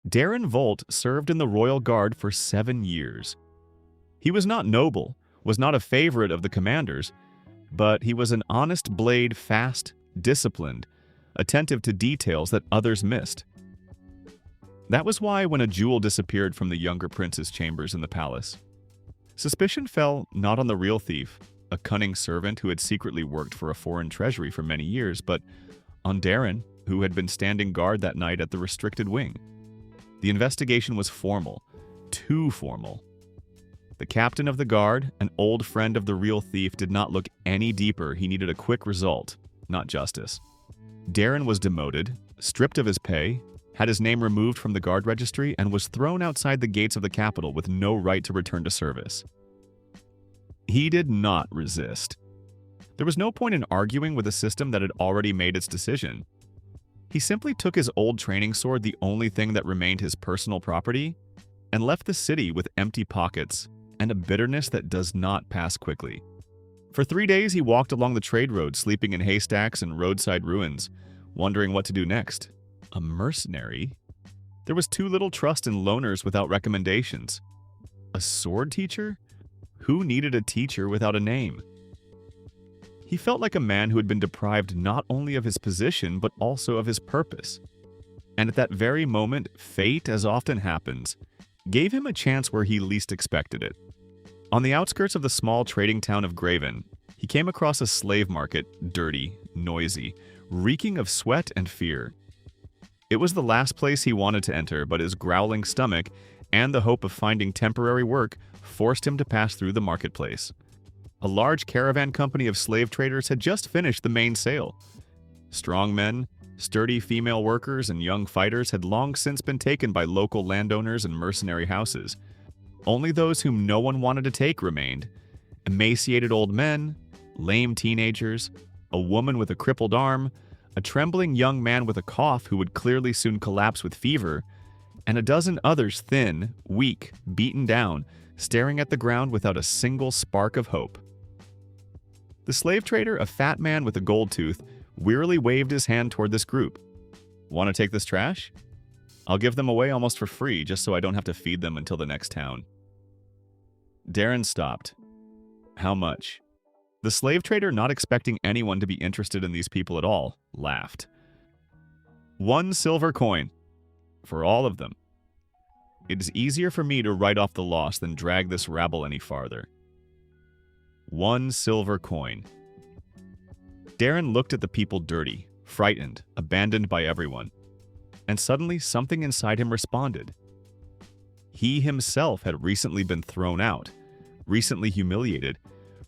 Darren Volt served in the Royal Guard for 7 years. He was not noble, was not a favorite of the commanders, but he was an honest blade, fast, disciplined, attentive to details that others missed. That was why when a jewel disappeared from the younger prince's chambers in the palace, suspicion fell not on the real thief, a cunning servant who had secretly worked for a foreign treasury for many years, but on Darren, who had been standing guard that night at the restricted wing. The investigation was formal, too formal. The captain of the guard, an old friend of the real thief, did not look any deeper. He needed a quick result, not justice. Darren was demoted, stripped of his pay, had his name removed from the guard registry, and was thrown outside the gates of the capital with no right to return to service. He did not resist. There was no point in arguing with a system that had already made its decision. He simply took his old training sword, the only thing that remained his personal property, and left the city with empty pockets and a bitterness that does not pass quickly. For 3 days, he walked along the trade road, sleeping in haystacks and roadside ruins, wondering what to do next. A mercenary? There was too little trust in loners without recommendations. A sword teacher? Who needed a teacher without a name? He felt like a man who had been deprived not only of his position, but also of his purpose. And at that very moment, fate, as often happens, gave him a chance where he least expected it. On the outskirts of the small trading town of Graven, he came across a slave market, dirty, noisy, reeking of sweat and fear. It was the last place he wanted to enter, but his growling stomach and the hope of finding temporary work forced him to pass through the marketplace. A large caravan company of slave traders had just finished the main sale. Strong men, sturdy female workers, and young fighters had long since been taken by local landowners and mercenary houses. Only those whom no one wanted to take remained: emaciated old men, lame teenagers, a woman with a crippled arm, a trembling young man with a cough who would clearly soon collapse with fever, and a dozen others thin, weak, beaten down, staring at the ground without a single spark of hope. The slave trader, a fat man with a gold tooth, wearily waved his hand toward this group. "Want to take this trash? I'll give them away almost for free, just so I don't have to feed them until the next town." Darren stopped. "How much?" The slave trader, not expecting anyone to be interested in these people at all, laughed. "1 silver coin. For all of them. It is easier for me to write off the loss than drag this rabble any farther." 1 silver coin. Darren looked at the people, dirty, frightened, abandoned by everyone. And suddenly something inside him responded. He himself had recently been thrown out, recently humiliated,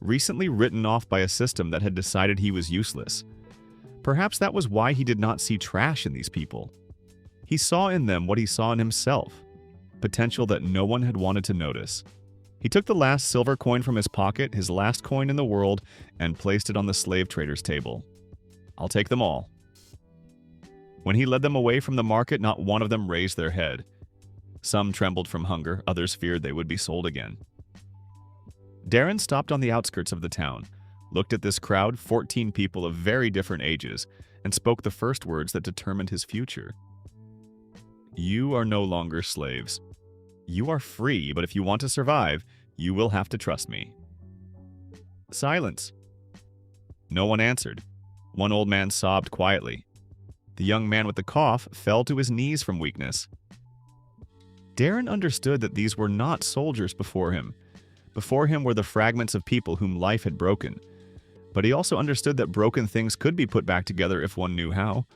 recently written off by a system that had decided he was useless. Perhaps that was why he did not see trash in these people. He saw in them what he saw in himself, potential that no one had wanted to notice. He took the last silver coin from his pocket, his last coin in the world, and placed it on the slave trader's table. "I'll take them all." When he led them away from the market, not one of them raised their head. Some trembled from hunger, others feared they would be sold again. Darren stopped on the outskirts of the town, looked at this crowd, 14 people of very different ages, and spoke the first words that determined his future. "You are no longer slaves. You are free, but if you want to survive, you will have to trust me." Silence. No one answered. One old man sobbed quietly. The young man with the cough fell to his knees from weakness. Darren understood that these were not soldiers before him. Before him were the fragments of people whom life had broken. But he also understood that broken things could be put back together if one knew how.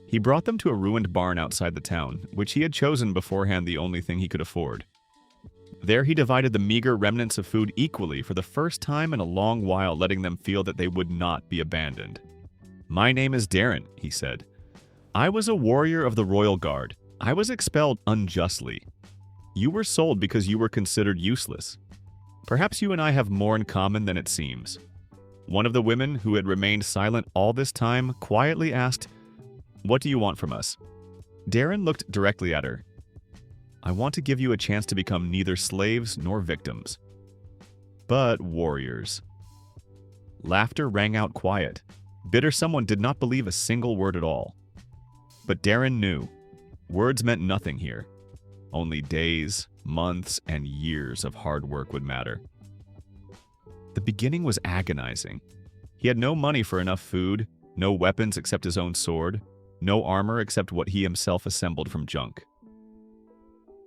He brought them to a ruined barn outside the town, which he had chosen beforehand the only thing he could afford. There he divided the meager remnants of food equally for the first time in a long while, letting them feel that they would not be abandoned. "My name is Darren," he said. "I was a warrior of the Royal Guard. I was expelled unjustly. You were sold because you were considered useless. Perhaps you and I have more in common than it seems." One of the women, who had remained silent all this time, quietly asked, "What do you want from us?" Darren looked directly at her. "I want to give you a chance to become neither slaves nor victims, but warriors." Laughter rang out quiet. Bitter someone did not believe a single word at all. But Darren knew. Words meant nothing here. Only days, months, and years of hard work would matter. The beginning was agonizing. He had no money for enough food, no weapons except his own sword, no armor except what he himself assembled from junk.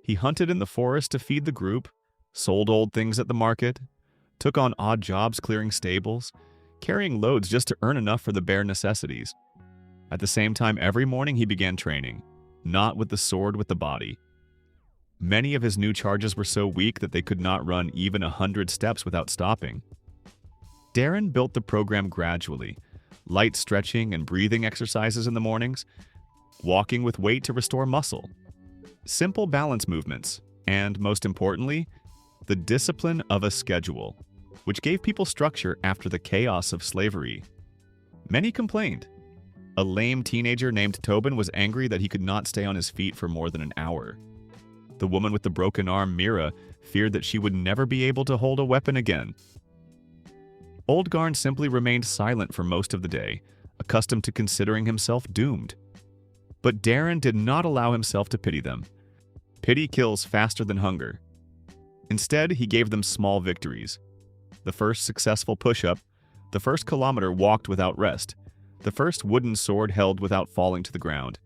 He hunted in the forest to feed the group, sold old things at the market, took on odd jobs clearing stables, carrying loads just to earn enough for the bare necessities. At the same time, every morning he began training, not with the sword, with the body. Many of his new charges were so weak that they could not run even 100 steps without stopping. Darren built the program gradually, light stretching and breathing exercises in the mornings, walking with weight to restore muscle, simple balance movements, and, most importantly, the discipline of a schedule, which gave people structure after the chaos of slavery. Many complained. A lame teenager named Tobin was angry that he could not stay on his feet for more than an hour. The woman with the broken arm, Mira, feared that she would never be able to hold a weapon again. Old Garn simply remained silent for most of the day, accustomed to considering himself doomed. But Darren did not allow himself to pity them. Pity kills faster than hunger. Instead, he gave them small victories. The first successful push-up, the first kilometer walked without rest, the first wooden sword held without falling to the ground.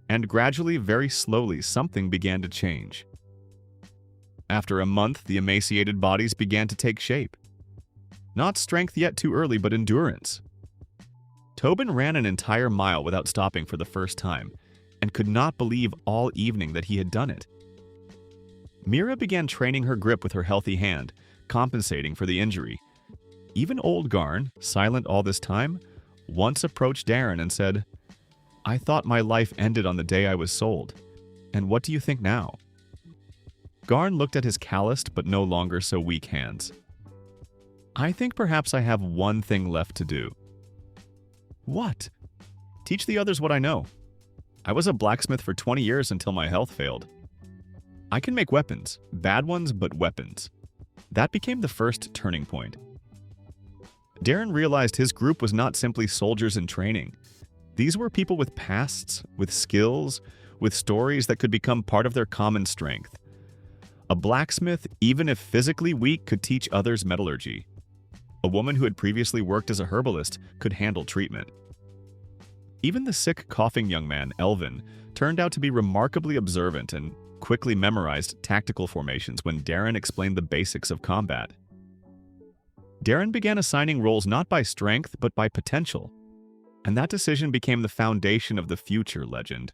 And gradually, very slowly, something began to change. After a month, the emaciated bodies began to take shape. Not strength yet too early, but endurance. Tobin ran an entire mile without stopping for the first time, and could not believe all evening that he had done it. Mira began training her grip with her healthy hand, compensating for the injury. Even old Garn, silent all this time, once approached Darren and said, "I thought my life ended on the day I was sold. And what do you think now?" Garn looked at his calloused but no longer so weak hands. "I think perhaps I have one thing left to do." "What?" "Teach the others what I know. I was a blacksmith for 20 years until my health failed. I can make weapons, bad ones, but weapons." That became the first turning point. Darren realized his group was not simply soldiers in training. These were people with pasts, with skills, with stories that could become part of their common strength. A blacksmith, even if physically weak, could teach others metallurgy. A woman who had previously worked as a herbalist could handle treatment. Even the sick, coughing young man, Elvin, turned out to be remarkably observant and quickly memorized tactical formations when Darren explained the basics of combat. Darren began assigning roles not by strength, but by potential. And that decision became the foundation of the future legend.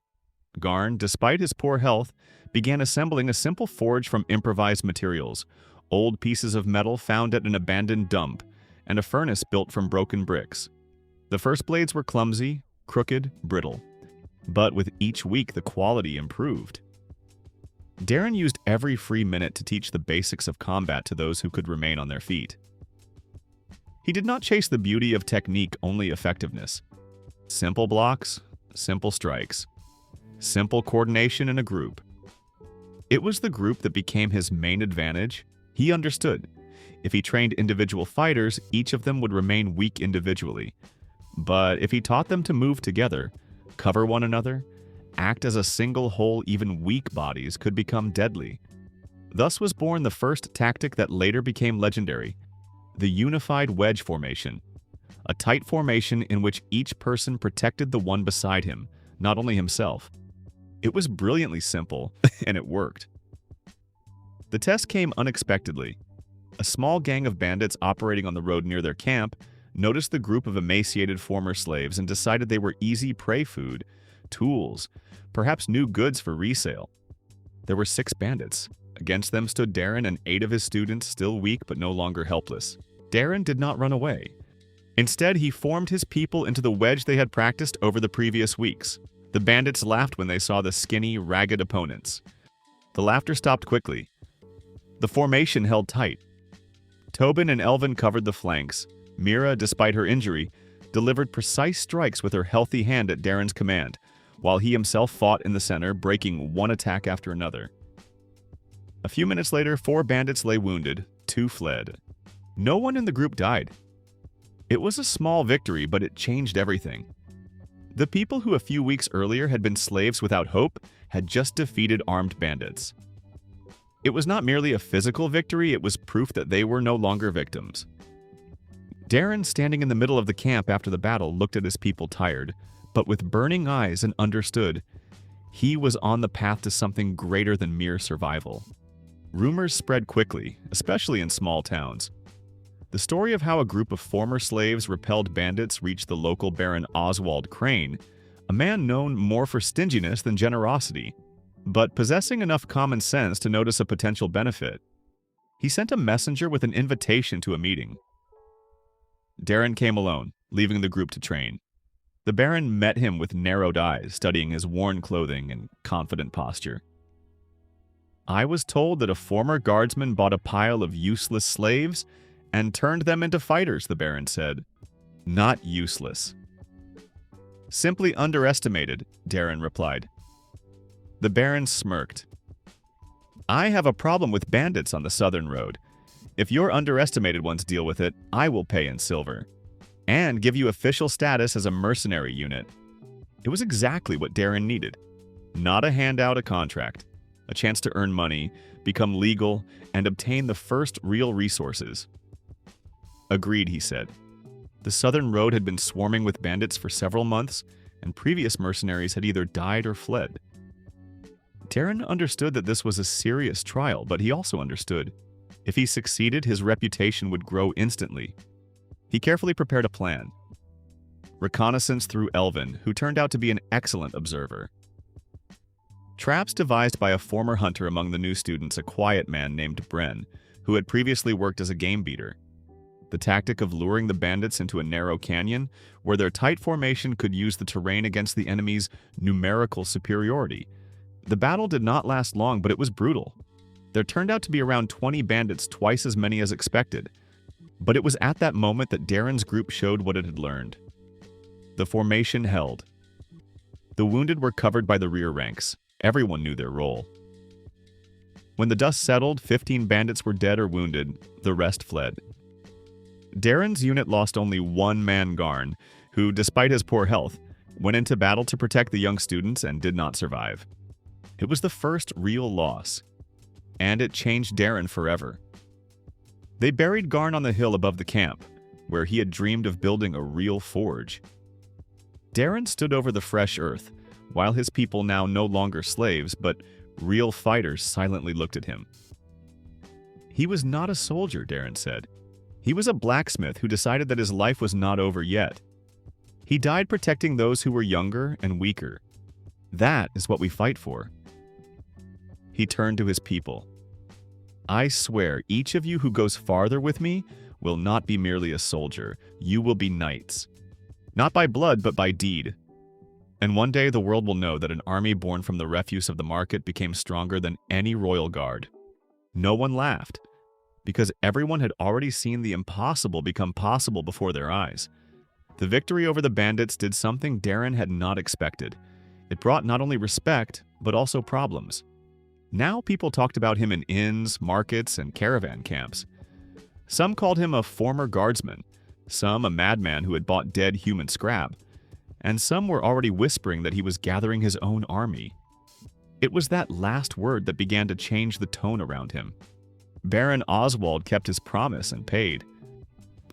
Garn, despite his poor health, began assembling a simple forge from improvised materials, old pieces of metal found at an abandoned dump, and a furnace built from broken bricks. The first blades were clumsy, crooked, brittle. But with each week, the quality improved. Darren used every free minute to teach the basics of combat to those who could remain on their feet. He did not chase the beauty of technique, only effectiveness. Simple blocks, simple strikes. Simple coordination in a group. It was the group that became his main advantage. He understood. If he trained individual fighters, each of them would remain weak individually. But if he taught them to move together, cover one another, act as a single whole, even weak bodies could become deadly. Thus was born the first tactic that later became legendary, the unified wedge formation. A tight formation in which each person protected the one beside him, not only himself. It was brilliantly simple, and it worked. The test came unexpectedly. A small gang of bandits operating on the road near their camp noticed the group of emaciated former slaves and decided they were easy prey food, tools, perhaps new goods for resale. There were 6 bandits. Against them stood Darren and 8 of his students, still weak but no longer helpless. Darren did not run away. Instead, he formed his people into the wedge they had practiced over the previous weeks. The bandits laughed when they saw the skinny, ragged opponents. The laughter stopped quickly. The formation held tight. Tobin and Elvin covered the flanks. Mira, despite her injury, delivered precise strikes with her healthy hand at Darren's command, while he himself fought in the center, breaking one attack after another. A few minutes later, 4 bandits lay wounded, 2 fled. No one in the group died. It was a small victory, but it changed everything. The people who a few weeks earlier had been slaves without hope had just defeated armed bandits. It was not merely a physical victory, it was proof that they were no longer victims. Darren, standing in the middle of the camp after the battle, looked at his people tired, but with burning eyes, and understood he was on the path to something greater than mere survival. Rumors spread quickly, especially in small towns. The story of how a group of former slaves repelled bandits reached the local Baron Oswald Crane, a man known more for stinginess than generosity, but possessing enough common sense to notice a potential benefit. He sent a messenger with an invitation to a meeting. Darren came alone, leaving the group to train. The Baron met him with narrowed eyes, studying his worn clothing and confident posture. "I was told that a former guardsman bought a pile of useless slaves and turned them into fighters," the Baron said. "Not useless." "Simply underestimated," Darren replied. The Baron smirked. "I have a problem with bandits on the southern road. If your underestimated ones deal with it, I will pay in silver and give you official status as a mercenary unit." It was exactly what Darren needed. Not a handout, a contract. A chance to earn money, become legal, and obtain the first real resources. "Agreed," he said. The southern road had been swarming with bandits for several months, and previous mercenaries had either died or fled. Darren understood that this was a serious trial, but he also understood if he succeeded, his reputation would grow instantly. He carefully prepared a plan. Reconnaissance through Elvin, who turned out to be an excellent observer. Traps devised by a former hunter among the new students, a quiet man named Bren, who had previously worked as a game beater. The tactic of luring the bandits into a narrow canyon, where their tight formation could use the terrain against the enemy's numerical superiority. The battle did not last long, but it was brutal. There turned out to be around 20 bandits, twice as many as expected. But it was at that moment that Darren's group showed what it had learned. The formation held. The wounded were covered by the rear ranks. Everyone knew their role. When the dust settled, 15 bandits were dead or wounded. The rest fled. Darren's unit lost only one man, Garn, who, despite his poor health, went into battle to protect the young students and did not survive. It was the first real loss, and it changed Darren forever. They buried Garn on the hill above the camp, where he had dreamed of building a real forge. Darren stood over the fresh earth, while his people, now no longer slaves, but real fighters, silently looked at him. He was not a soldier, Darren said. He was a blacksmith who decided that his life was not over yet. He died protecting those who were younger and weaker. That is what we fight for. He turned to his people. "I swear, each of you who goes farther with me will not be merely a soldier. You will be knights. Not by blood, but by deed. And one day the world will know that an army born from the refuse of the market became stronger than any royal guard." No one laughed, because everyone had already seen the impossible become possible before their eyes. The victory over the bandits did something Darren had not expected. It brought not only respect, but also problems. Now people talked about him in inns, markets, and caravan camps. Some called him a former guardsman, some a madman who had bought dead human scrap, and some were already whispering that he was gathering his own army. It was that last word that began to change the tone around him. Baron Oswald kept his promise and paid.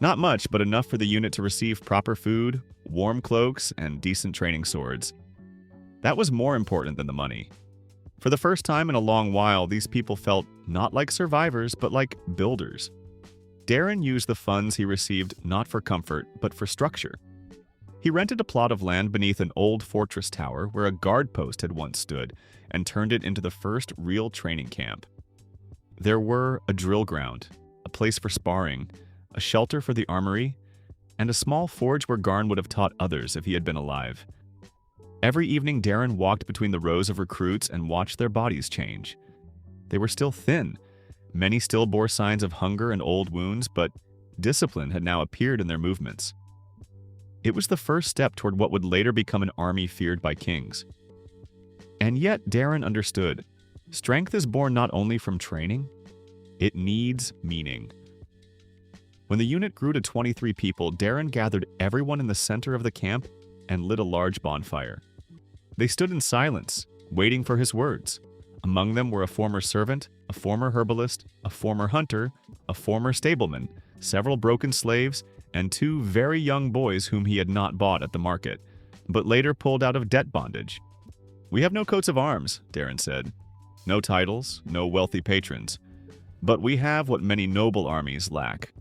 Not much, but enough for the unit to receive proper food, warm cloaks, and decent training swords. That was more important than the money. For the first time in a long while, these people felt not like survivors, but like builders. Darren used the funds he received not for comfort, but for structure. He rented a plot of land beneath an old fortress tower where a guard post had once stood, and turned it into the first real training camp. There were a drill ground, a place for sparring, a shelter for the armory, and a small forge where Garn would have taught others if he had been alive. Every evening, Darren walked between the rows of recruits and watched their bodies change. They were still thin. Many still bore signs of hunger and old wounds, but discipline had now appeared in their movements. It was the first step toward what would later become an army feared by kings. And yet, Darren understood. Strength is born not only from training, it needs meaning. When the unit grew to 23 people, Darren gathered everyone in the center of the camp and lit a large bonfire. They stood in silence, waiting for his words. Among them were a former servant, a former herbalist, a former hunter, a former stableman, several broken slaves, and 2 very young boys whom he had not bought at the market, but later pulled out of debt bondage. "We have no coats of arms," Darren said. "No titles, no wealthy patrons. But we have what many noble armies lack."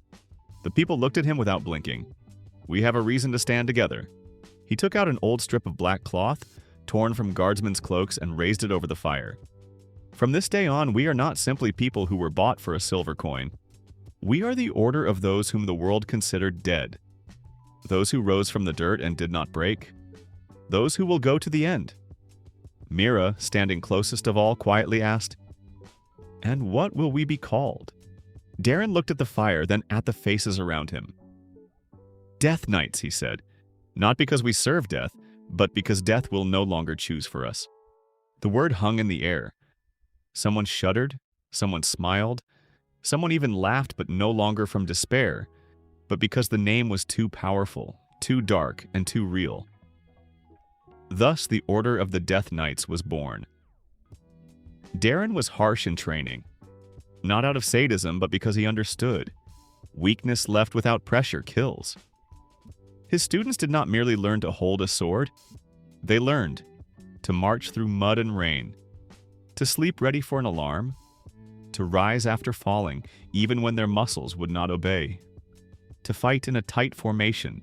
The people looked at him without blinking. "We have a reason to stand together." He took out an old strip of black cloth, torn from guardsmen's cloaks, and raised it over the fire. "From this day on, we are not simply people who were bought for a silver coin. We are the order of those whom the world considered dead. Those who rose from the dirt and did not break. Those who will go to the end." Mira, standing closest of all, quietly asked, "And what will we be called?" Darren looked at the fire, then at the faces around him. "Death Knights," he said. "Not because we serve death, but because death will no longer choose for us." The word hung in the air. Someone shuddered, someone smiled, someone even laughed, but no longer from despair, but because the name was too powerful, too dark, and too real. Thus the Order of the Death Knights was born. Darren was harsh in training, not out of sadism, but because he understood. Weakness left without pressure kills. His students did not merely learn to hold a sword, they learned to march through mud and rain, to sleep ready for an alarm, to rise after falling, even when their muscles would not obey, to fight in a tight formation,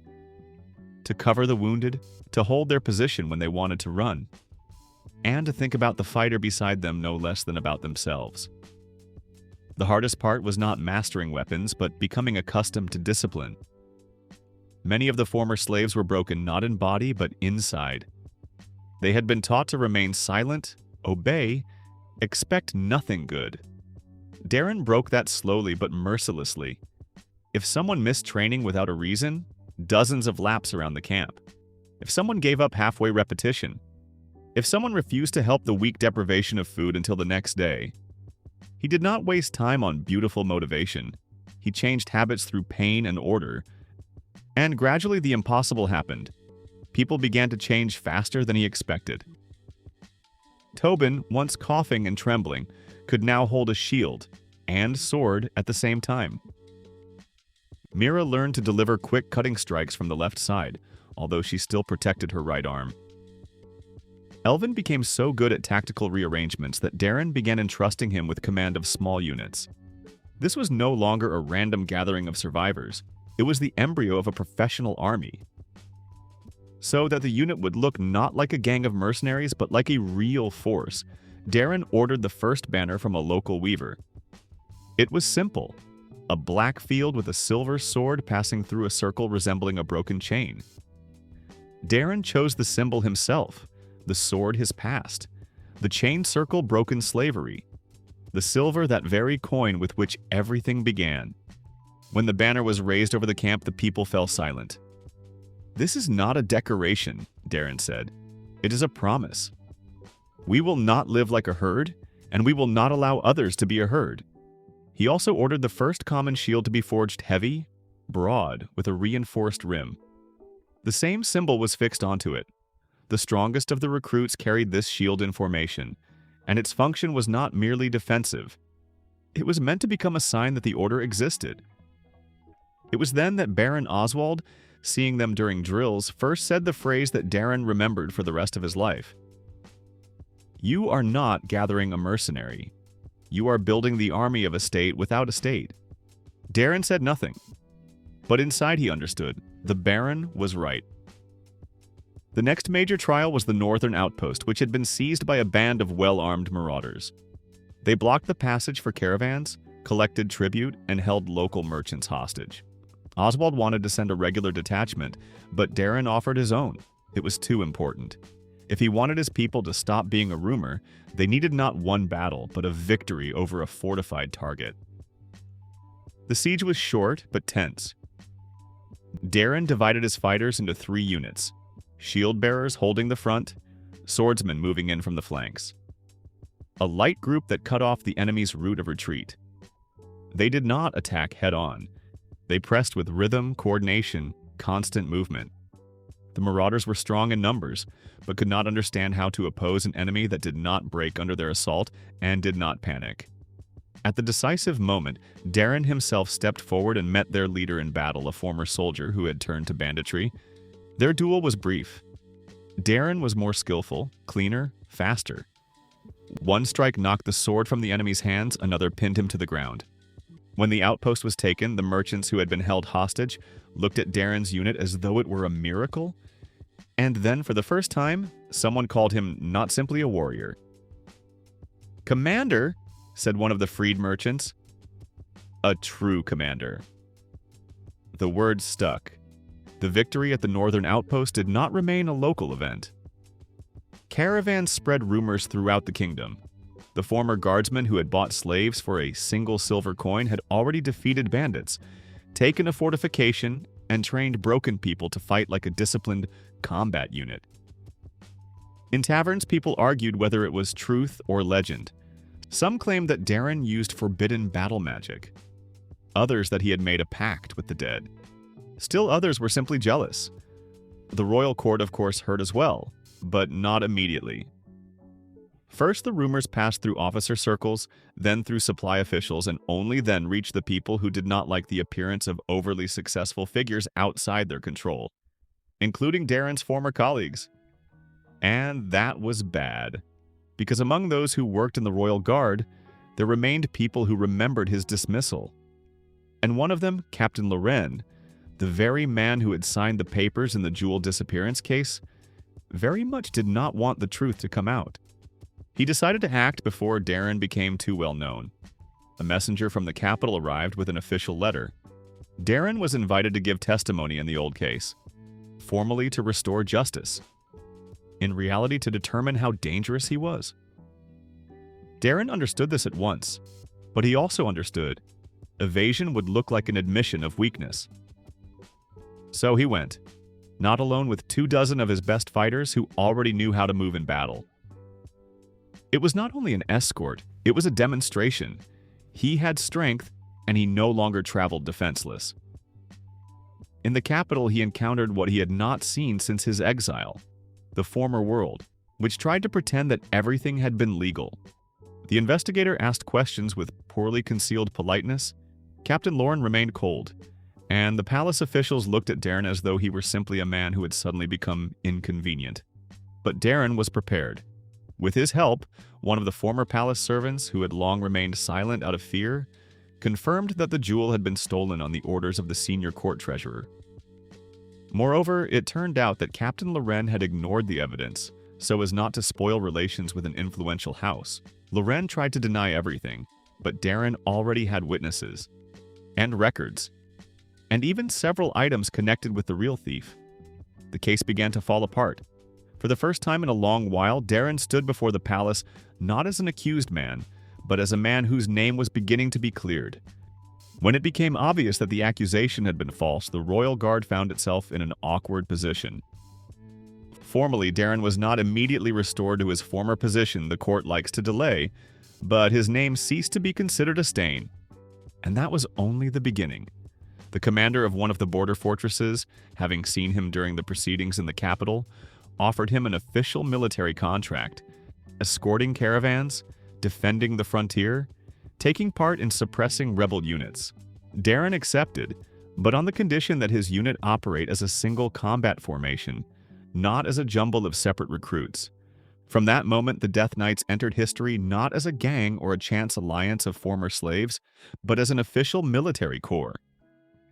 to cover the wounded, to hold their position when they wanted to run, and to think about the fighter beside them no less than about themselves. The hardest part was not mastering weapons, but becoming accustomed to discipline. Many of the former slaves were broken not in body, but inside. They had been taught to remain silent, obey, expect nothing good. Darren broke that slowly but mercilessly. If someone missed training without a reason, dozens of laps around the camp. If someone gave up halfway repetition. If someone refused to help the weak deprivation of food until the next day. He did not waste time on beautiful motivation. He changed habits through pain and order. And gradually the impossible happened. People began to change faster than he expected. Tobin, once coughing and trembling, could now hold a shield and sword at the same time. Mira learned to deliver quick cutting strikes from the left side, although she still protected her right arm. Elvin became so good at tactical rearrangements that Darren began entrusting him with command of small units. This was no longer a random gathering of survivors. It was the embryo of a professional army. So that the unit would look not like a gang of mercenaries, but like a real force, Darren ordered the first banner from a local weaver. It was simple: a black field with a silver sword passing through a circle resembling a broken chain. Darren chose the symbol himself, the sword his past, the chain circle broken slavery, the silver that very coin with which everything began. When the banner was raised over the camp, the people fell silent. "This is not a decoration," Darren said. "It is a promise. We will not live like a herd, and we will not allow others to be a herd." He also ordered the first common shield to be forged heavy, broad, with a reinforced rim. The same symbol was fixed onto it. The strongest of the recruits carried this shield in formation, and its function was not merely defensive. It was meant to become a sign that the order existed. It was then that Baron Oswald, seeing them during drills, first said the phrase that Darren remembered for the rest of his life. "You are not gathering a mercenary. You are building the army of a state without a state." Darren said nothing, but inside he understood. The Baron was right. The next major trial was the northern outpost, which had been seized by a band of well-armed marauders. They blocked the passage for caravans, collected tribute, and held local merchants hostage. Oswald wanted to send a regular detachment, but Darren offered his own. It was too important. If he wanted his people to stop being a rumor, they needed not one battle, but a victory over a fortified target. The siege was short, but tense. Darren divided his fighters into 3 units: shield bearers holding the front, swordsmen moving in from the flanks. A light group that cut off the enemy's route of retreat. They did not attack head-on. They pressed with rhythm, coordination, constant movement. The marauders were strong in numbers, but could not understand how to oppose an enemy that did not break under their assault and did not panic. At the decisive moment, Darren himself stepped forward and met their leader in battle, a former soldier who had turned to banditry. Their duel was brief. Darren was more skillful, cleaner, faster. One strike knocked the sword from the enemy's hands, another pinned him to the ground. When the outpost was taken, the merchants who had been held hostage looked at Darren's unit as though it were a miracle. And then, for the first time, someone called him not simply a warrior. "Commander," said one of the freed merchants. "A true commander." The word stuck. The victory at the northern outpost did not remain a local event. Caravans spread rumors throughout the kingdom. The former guardsmen who had bought slaves for a single silver coin had already defeated bandits, taken a fortification, and trained broken people to fight like a disciplined combat unit. In taverns, people argued whether it was truth or legend. Some claimed that Darren used forbidden battle magic. Others that he had made a pact with the dead. Still others were simply jealous. The royal court, of course, heard as well, but not immediately. First, the rumors passed through officer circles, then through supply officials, and only then reached the people who did not like the appearance of overly successful figures outside their control, including Darren's former colleagues. And that was bad, because among those who worked in the royal guard, there remained people who remembered his dismissal. And one of them, Captain Loren, the very man who had signed the papers in the jewel disappearance case, very much did not want the truth to come out. He decided to act before Darren became too well known. A messenger from the capital arrived with an official letter. Darren was invited to give testimony in the old case, formally to restore justice, in reality to determine how dangerous he was. Darren understood this at once, but he also understood evasion would look like an admission of weakness. So he went, not alone with 24 of his best fighters who already knew how to move in battle. It was not only an escort, it was a demonstration. He had strength, and he no longer traveled defenseless. In the capital, he encountered what he had not seen since his exile, the former world, which tried to pretend that everything had been legal. The investigator asked questions with poorly concealed politeness. Captain Loren remained cold, and the palace officials looked at Darren as though he were simply a man who had suddenly become inconvenient. But Darren was prepared. With his help, one of the former palace servants, who had long remained silent out of fear, confirmed that the jewel had been stolen on the orders of the senior court treasurer. Moreover, it turned out that Captain Loren had ignored the evidence, so as not to spoil relations with an influential house. Loren tried to deny everything, but Darren already had witnesses, and records, and even several items connected with the real thief. The case began to fall apart. For the first time in a long while, Darren stood before the palace not as an accused man, but as a man whose name was beginning to be cleared. When it became obvious that the accusation had been false, the royal guard found itself in an awkward position. Formally, Darren was not immediately restored to his former position. The court likes to delay, but his name ceased to be considered a stain. And that was only the beginning. The commander of one of the border fortresses, having seen him during the proceedings in the capital, offered him an official military contract, escorting caravans, defending the frontier, taking part in suppressing rebel units. Darren accepted, but on the condition that his unit operate as a single combat formation, not as a jumble of separate recruits. From that moment, the Death Knights entered history not as a gang or a chance alliance of former slaves, but as an official military corps.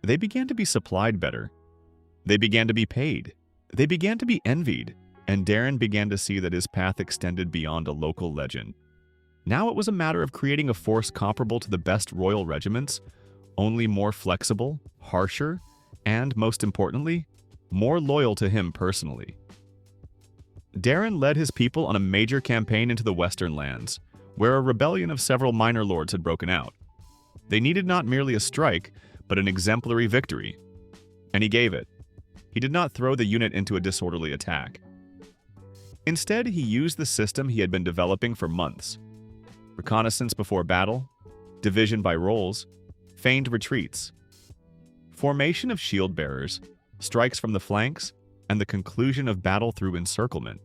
They began to be supplied better. They began to be paid. They began to be envied, and Darren began to see that his path extended beyond a local legend. Now it was a matter of creating a force comparable to the best royal regiments, only more flexible, harsher, and, most importantly, more loyal to him personally. Darren led his people on a major campaign into the western lands, where a rebellion of several minor lords had broken out. They needed not merely a strike, but an exemplary victory, and he gave it. He did not throw the unit into a disorderly attack. Instead, he used the system he had been developing for months. Reconnaissance before battle, division by roles, feigned retreats, formation of shield bearers, strikes from the flanks, and the conclusion of battle through encirclement.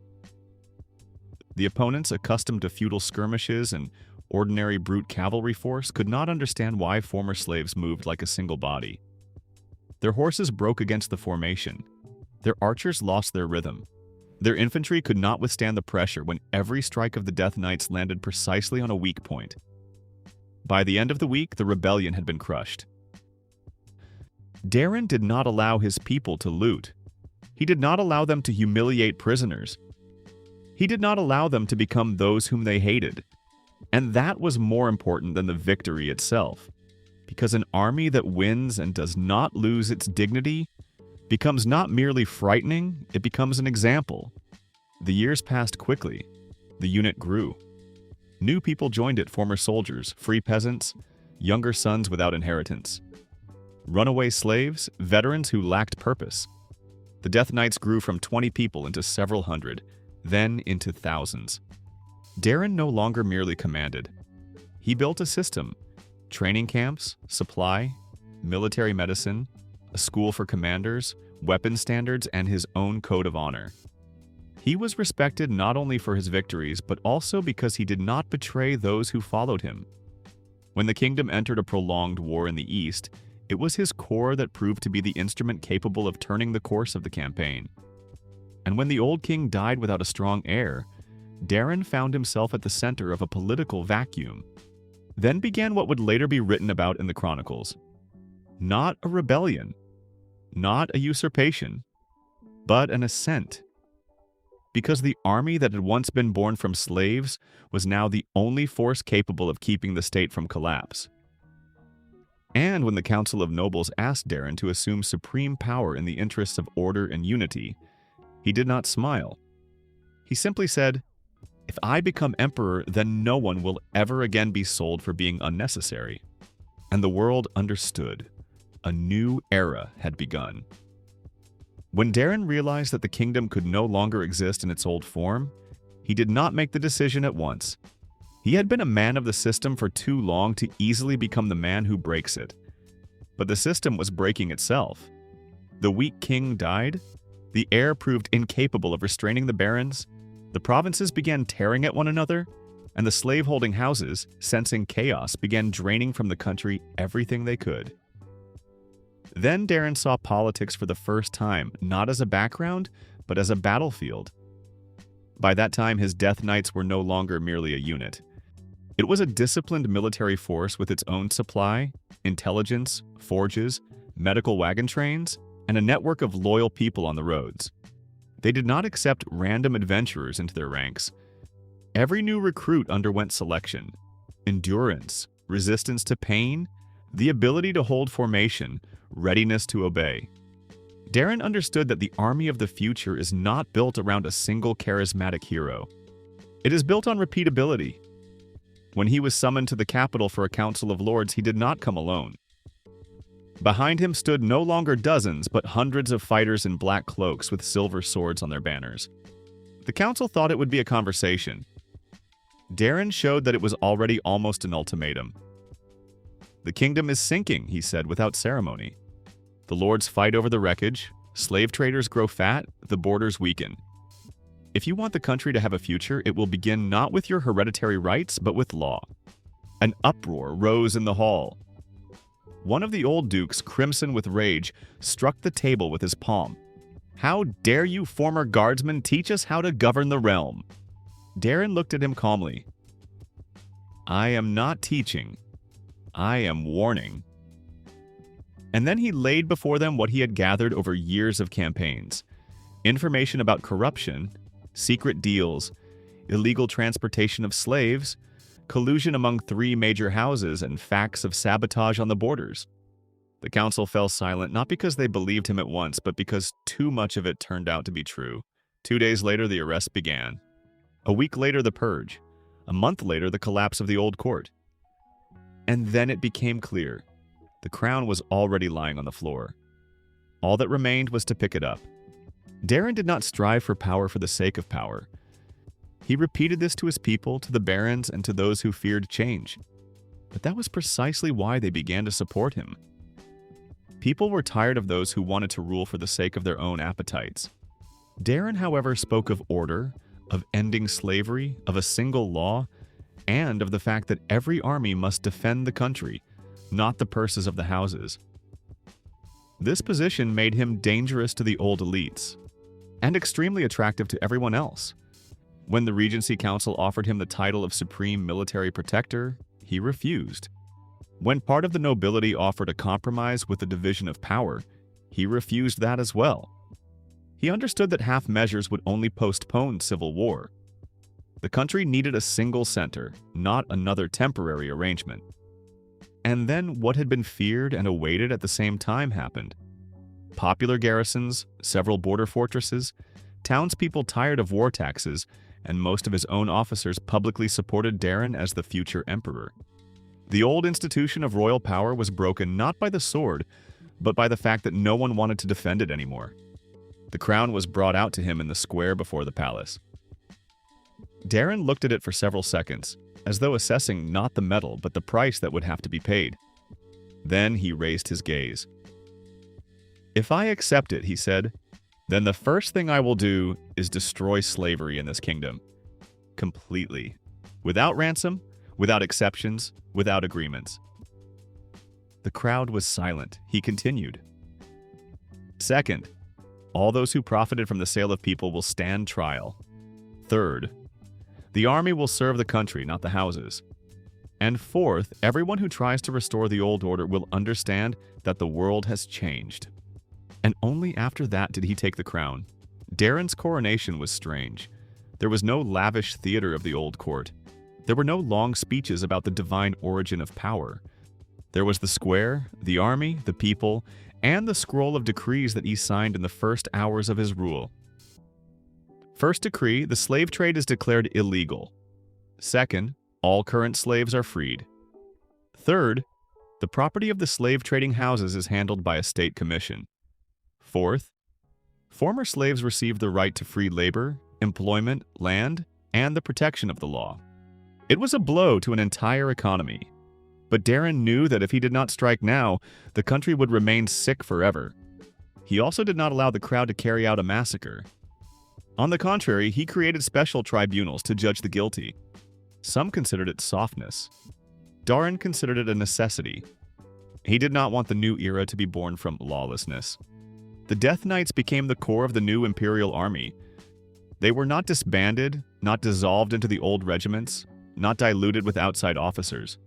The opponents, accustomed to feudal skirmishes and ordinary brute cavalry force, could not understand why former slaves moved like a single body. Their horses broke against the formation. Their archers lost their rhythm. Their infantry could not withstand the pressure when every strike of the Death Knights landed precisely on a weak point. By the end of the week, the rebellion had been crushed. Darren did not allow his people to loot. He did not allow them to humiliate prisoners. He did not allow them to become those whom they hated. And that was more important than the victory itself, because an army that wins and does not lose its dignity becomes not merely frightening, it becomes an example. The years passed quickly. The unit grew. New people joined it, former soldiers, free peasants, younger sons without inheritance. Runaway slaves, veterans who lacked purpose. The Death Knights grew from 20 people into several hundred, then into thousands. Darren no longer merely commanded. He built a system: training camps, supply, military medicine, a school for commanders, weapon standards, and his own code of honor. He was respected not only for his victories, but also because he did not betray those who followed him. When the kingdom entered a prolonged war in the east, it was his core that proved to be the instrument capable of turning the course of the campaign. And when the old king died without a strong heir, Darren found himself at the center of a political vacuum. Then began what would later be written about in the Chronicles. Not a rebellion, not a usurpation, but an ascent. Because the army that had once been born from slaves was now the only force capable of keeping the state from collapse. And when the Council of Nobles asked Darren to assume supreme power in the interests of order and unity, he did not smile. He simply said, "If I become emperor, then no one will ever again be sold for being unnecessary." And the world understood. A new era had begun. When Darren realized that the kingdom could no longer exist in its old form, he did not make the decision at once. He had been a man of the system for too long to easily become the man who breaks it. But the system was breaking itself. The weak king died. The heir proved incapable of restraining the barons. The provinces began tearing at one another, and the slave-holding houses, sensing chaos, began draining from the country everything they could. Then Darren saw politics for the first time, not as a background, but as a battlefield. By that time, his Death Knights were no longer merely a unit. It was a disciplined military force with its own supply, intelligence, forges, medical wagon trains, and a network of loyal people on the roads. They did not accept random adventurers into their ranks. Every new recruit underwent selection: endurance, resistance to pain, the ability to hold formation, readiness to obey. Darren understood that the army of the future is not built around a single charismatic hero. It is built on repeatability. When he was summoned to the capital for a council of lords, he did not come alone. Behind him stood no longer dozens, but hundreds of fighters in black cloaks with silver swords on their banners. The council thought it would be a conversation. Darren showed that it was already almost an ultimatum. "The kingdom is sinking," he said without ceremony. "The lords fight over the wreckage, slave traders grow fat, the borders weaken. If you want the country to have a future, it will begin not with your hereditary rights, but with law." An uproar rose in the hall. One of the old dukes, crimson with rage, struck the table with his palm. "How dare you, former guardsmen, teach us how to govern the realm?" Darren looked at him calmly. "I am not teaching. I am warning." And then he laid before them what he had gathered over years of campaigns: information about corruption, secret deals, illegal transportation of slaves, collusion among 3 major houses, and facts of sabotage on the borders. The council fell silent, not because they believed him at once, but because too much of it turned out to be true. 2 days later, the arrest began. A week later, the purge. A month later, the collapse of the old court. And then it became clear. The crown was already lying on the floor. All that remained was to pick it up. Darren did not strive for power for the sake of power. He repeated this to his people, to the barons, and to those who feared change. But that was precisely why they began to support him. People were tired of those who wanted to rule for the sake of their own appetites. Darren, however, spoke of order, of ending slavery, of a single law, and of the fact that every army must defend the country, not the purses of the houses. This position made him dangerous to the old elites, and extremely attractive to everyone else. When the Regency Council offered him the title of Supreme Military Protector, he refused. When part of the nobility offered a compromise with the division of power, he refused that as well. He understood that half measures would only postpone civil war. The country needed a single center, not another temporary arrangement. And then what had been feared and awaited at the same time happened. Popular garrisons, several border fortresses, townspeople tired of war taxes, and most of his own officers publicly supported Darren as the future emperor. The old institution of royal power was broken not by the sword, but by the fact that no one wanted to defend it anymore. The crown was brought out to him in the square before the palace. Darren looked at it for several seconds, as though assessing not the metal but the price that would have to be paid. Then he raised his gaze. "If I accept it," he said, "then the first thing I will do is destroy slavery in this kingdom. Completely. Without ransom, without exceptions, without agreements." The crowd was silent. He continued. "Second, all those who profited from the sale of people will stand trial. Third, the army will serve the country, not the houses. And fourth, everyone who tries to restore the old order will understand that the world has changed." And only after that did he take the crown. Darren's coronation was strange. There was no lavish theater of the old court. There were no long speeches about the divine origin of power. There was the square, the army, the people, and the scroll of decrees that he signed in the first hours of his rule. First decree, the slave trade is declared illegal. Second, all current slaves are freed. Third, the property of the slave trading houses is handled by a state commission. Fourth, former slaves receive the right to free labor, employment, land, and the protection of the law. It was a blow to an entire economy. But Darren knew that if he did not strike now, the country would remain sick forever. He also did not allow the crowd to carry out a massacre. On the contrary, he created special tribunals to judge the guilty. Some considered it softness. Darren considered it a necessity. He did not want the new era to be born from lawlessness. The Death Knights became the core of the new imperial army. They were not disbanded, not dissolved into the old regiments, not diluted with outside officers.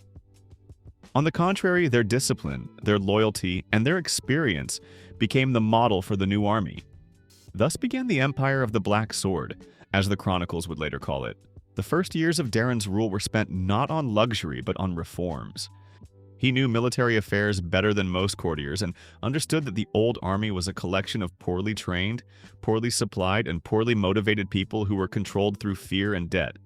On the contrary, their discipline, their loyalty, and their experience became the model for the new army. Thus began the Empire of the Black Sword, as the chronicles would later call it. The first years of Darren's rule were spent not on luxury but on reforms. He knew military affairs better than most courtiers and understood that the old army was a collection of poorly trained, poorly supplied, and poorly motivated people who were controlled through fear and debt.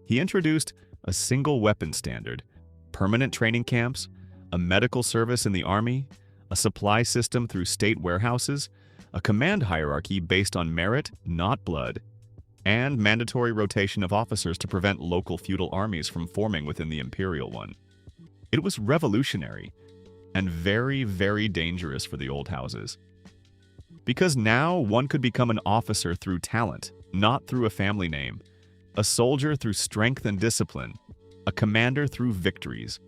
He introduced a single weapon standard, permanent training camps, a medical service in the army, a supply system through state warehouses, a command hierarchy based on merit, not blood, and mandatory rotation of officers to prevent local feudal armies from forming within the imperial one. It was revolutionary and very, very dangerous for the old houses. Because now one could become an officer through talent, not through a family name, a soldier through strength and discipline, a commander through victories.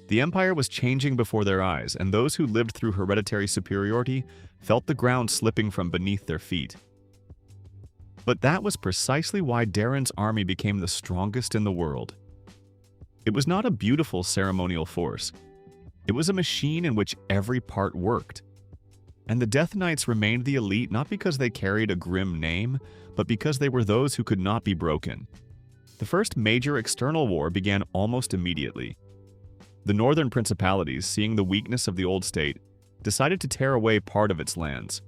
The empire was changing before their eyes, and those who lived through hereditary superiority felt the ground slipping from beneath their feet. But that was precisely why Darren's army became the strongest in the world. It was not a beautiful ceremonial force. It was a machine in which every part worked. And the Death Knights remained the elite not because they carried a grim name, but because they were those who could not be broken. The first major external war began almost immediately. The northern principalities, seeing the weakness of the old state, decided to tear away part of its lands.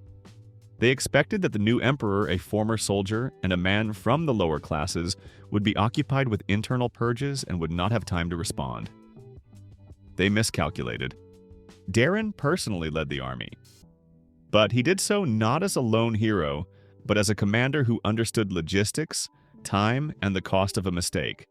They expected that the new emperor, a former soldier and a man from the lower classes, would be occupied with internal purges and would not have time to respond. They miscalculated. Darren personally led the army. But he did so not as a lone hero, but as a commander who understood logistics, time, and the cost of a mistake.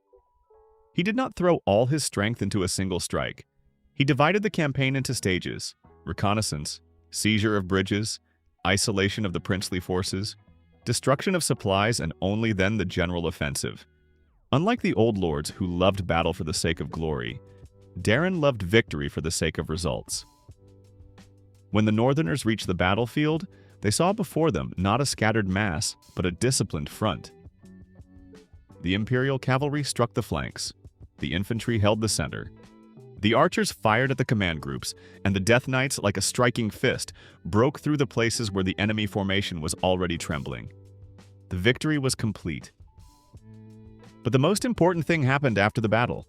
He did not throw all his strength into a single strike. He divided the campaign into stages: reconnaissance, seizure of bridges, isolation of the princely forces, destruction of supplies, and only then the general offensive. Unlike the old lords who loved battle for the sake of glory, Darren loved victory for the sake of results. When the Northerners reached the battlefield, they saw before them not a scattered mass, but a disciplined front. The Imperial cavalry struck the flanks. The infantry held the center. The archers fired at the command groups, and the Death Knights, like a striking fist, broke through the places where the enemy formation was already trembling. The victory was complete. But the most important thing happened after the battle.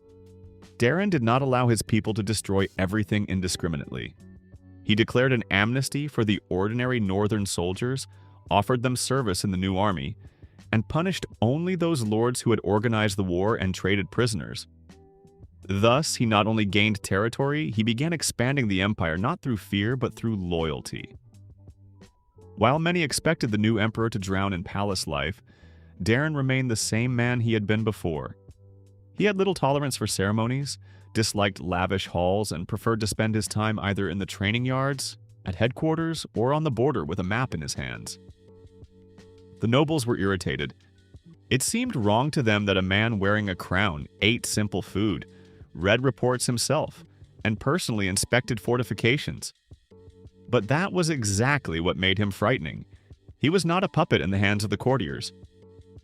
Darren did not allow his people to destroy everything indiscriminately. He declared an amnesty for the ordinary northern soldiers, offered them service in the new army, and punished only those lords who had organized the war and traded prisoners. Thus, he not only gained territory, he began expanding the empire not through fear but through loyalty. While many expected the new emperor to drown in palace life, Darren remained the same man he had been before. He had little tolerance for ceremonies, disliked lavish halls, and preferred to spend his time either in the training yards, at headquarters, or on the border with a map in his hands. The nobles were irritated. It seemed wrong to them that a man wearing a crown ate simple food, read reports himself, and personally inspected fortifications. But that was exactly what made him frightening. He was not a puppet in the hands of the courtiers.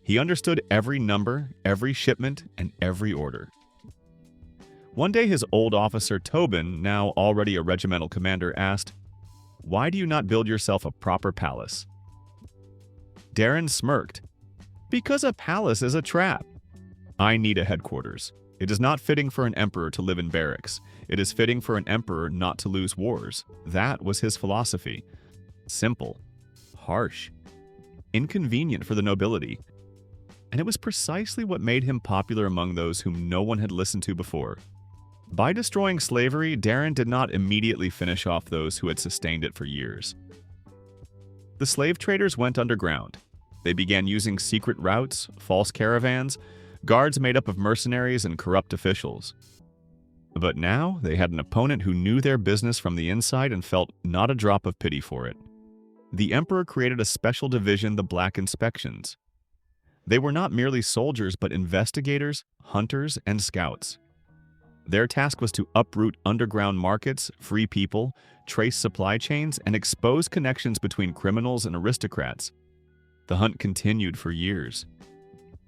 He understood every number, every shipment, and every order. One day his old officer Tobin, now already a regimental commander, asked, "Why do you not build yourself a proper palace?" Darren smirked. "Because a palace is a trap. I need a headquarters. It is not fitting for an emperor to live in barracks. It is fitting for an emperor not to lose wars." That was his philosophy. Simple, harsh, inconvenient for the nobility. And it was precisely what made him popular among those whom no one had listened to before. By destroying slavery, Darren did not immediately finish off those who had sustained it for years. The slave traders went underground. They began using secret routes, false caravans, guards made up of mercenaries and corrupt officials. But now they had an opponent who knew their business from the inside and felt not a drop of pity for it. The emperor created a special division, the Black Inspections. They were not merely soldiers, but investigators, hunters, and scouts. Their task was to uproot underground markets, free people, trace supply chains, and expose connections between criminals and aristocrats. The hunt continued for years.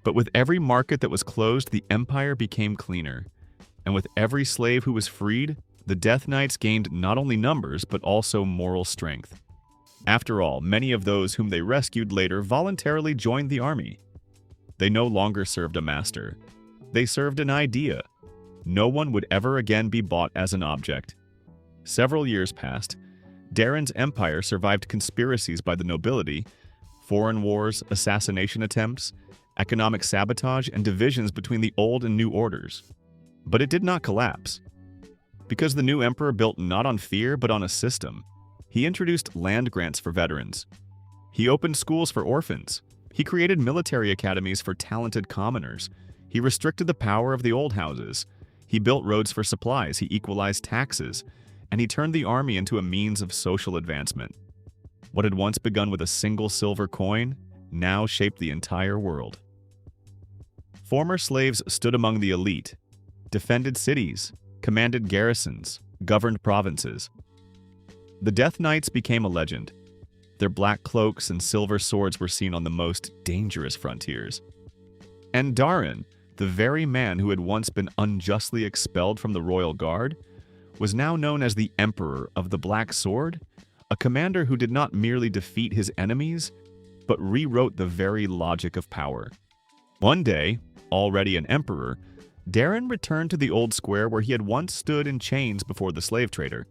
But with every market that was closed, the empire became cleaner. And with every slave who was freed, the Death Knights gained not only numbers, but also moral strength. After all, many of those whom they rescued later voluntarily joined the army. They no longer served a master. They served an idea. No one would ever again be bought as an object. Several years passed. Darren's empire survived conspiracies by the nobility, foreign wars, assassination attempts, economic sabotage, and divisions between the old and new orders. But it did not collapse. Because the new emperor built not on fear, but on a system. He introduced land grants for veterans. He opened schools for orphans. He created military academies for talented commoners. He restricted the power of the old houses. He built roads for supplies. He equalized taxes. And he turned the army into a means of social advancement. What had once begun with a single silver coin now shaped the entire world. Former slaves stood among the elite, defended cities, commanded garrisons, governed provinces. The Death Knights became a legend. Their black cloaks and silver swords were seen on the most dangerous frontiers. And Darren, the very man who had once been unjustly expelled from the royal guard, was now known as the Emperor of the Black Sword, a commander who did not merely defeat his enemies, but rewrote the very logic of power. One day, already an emperor, Darren returned to the old square where he had once stood in chains before the slave trader.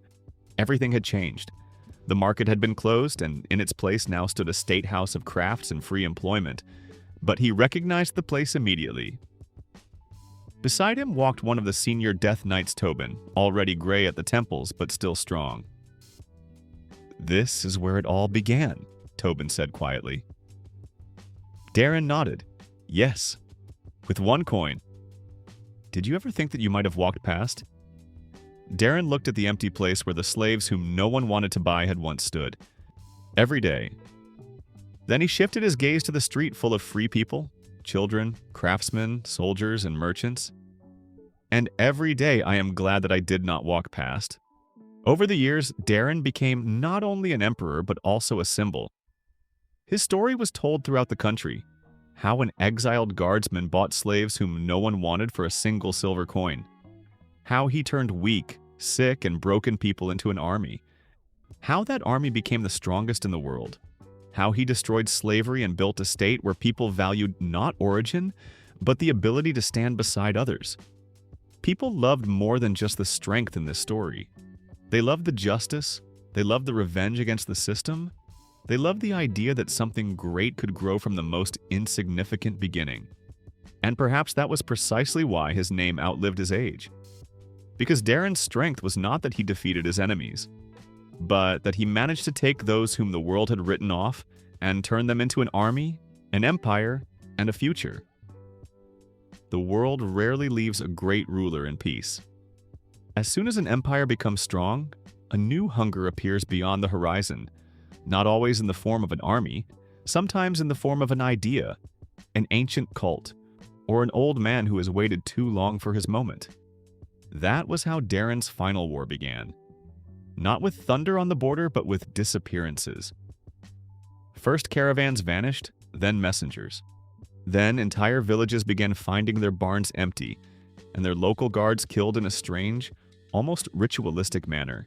Everything had changed. The market had been closed, and in its place now stood a state house of crafts and free employment. But he recognized the place immediately. Beside him walked one of the senior Death Knights, Tobin, already gray at the temples but still strong. "This is where it all began," Tobin said quietly. Darren nodded. "Yes, with one coin. Did you ever think that you might have walked past?" Darren looked at the empty place where the slaves whom no one wanted to buy had once stood. every day. Then he shifted his gaze to the street full of free people, children, craftsmen, soldiers, and merchants. And every day I am glad that I did not walk past. Over the years, Darren became not only an emperor but also a symbol. His story was told throughout the country, how an exiled guardsman bought slaves whom no one wanted for a single silver coin, how he turned weak, sick, and broken people into an army, how that army became the strongest in the world, how he destroyed slavery and built a state where people valued not origin, but the ability to stand beside others. People loved more than just the strength in this story. They loved the justice, they loved the revenge against the system, they loved the idea that something great could grow from the most insignificant beginning. And perhaps that was precisely why his name outlived his age. Because Darren's strength was not that he defeated his enemies, but that he managed to take those whom the world had written off and turn them into an army, an empire, and a future. The world rarely leaves a great ruler in peace. As soon as an empire becomes strong, a new hunger appears beyond the horizon, not always in the form of an army, sometimes in the form of an idea, an ancient cult, or an old man who has waited too long for his moment. That was how Darren's final war began. Not with thunder on the border, but with disappearances. First caravans vanished, then messengers. Then entire villages began finding their barns empty, and their local guards killed in a strange, almost ritualistic manner.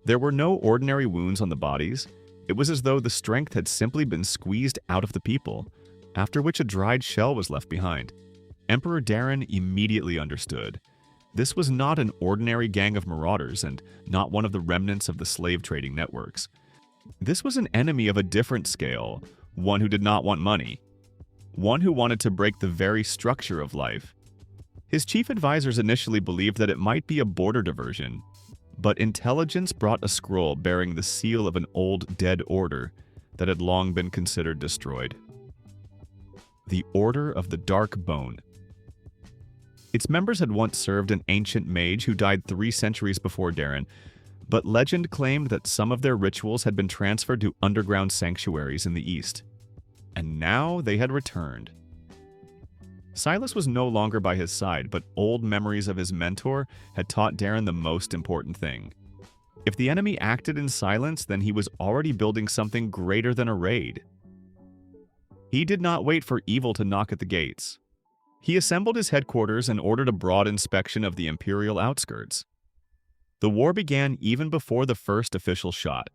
There were no ordinary wounds on the bodies. It was as though the strength had simply been squeezed out of the people, after which a dried shell was left behind. Emperor Darren immediately understood. This was not an ordinary gang of marauders and not one of the remnants of the slave trading networks. This was an enemy of a different scale, one who did not want money, one who wanted to break the very structure of life. His chief advisors initially believed that it might be a border diversion, but intelligence brought a scroll bearing the seal of an old dead order that had long been considered destroyed. The Order of the Dark Bone. Its members had once served an ancient mage who died 3 centuries before Darren, but legend claimed that some of their rituals had been transferred to underground sanctuaries in the east. And now they had returned. Silas was no longer by his side, but old memories of his mentor had taught Darren the most important thing. If the enemy acted in silence, then he was already building something greater than a raid. He did not wait for evil to knock at the gates. He assembled his headquarters and ordered a broad inspection of the imperial outskirts. The war began even before the first official shot.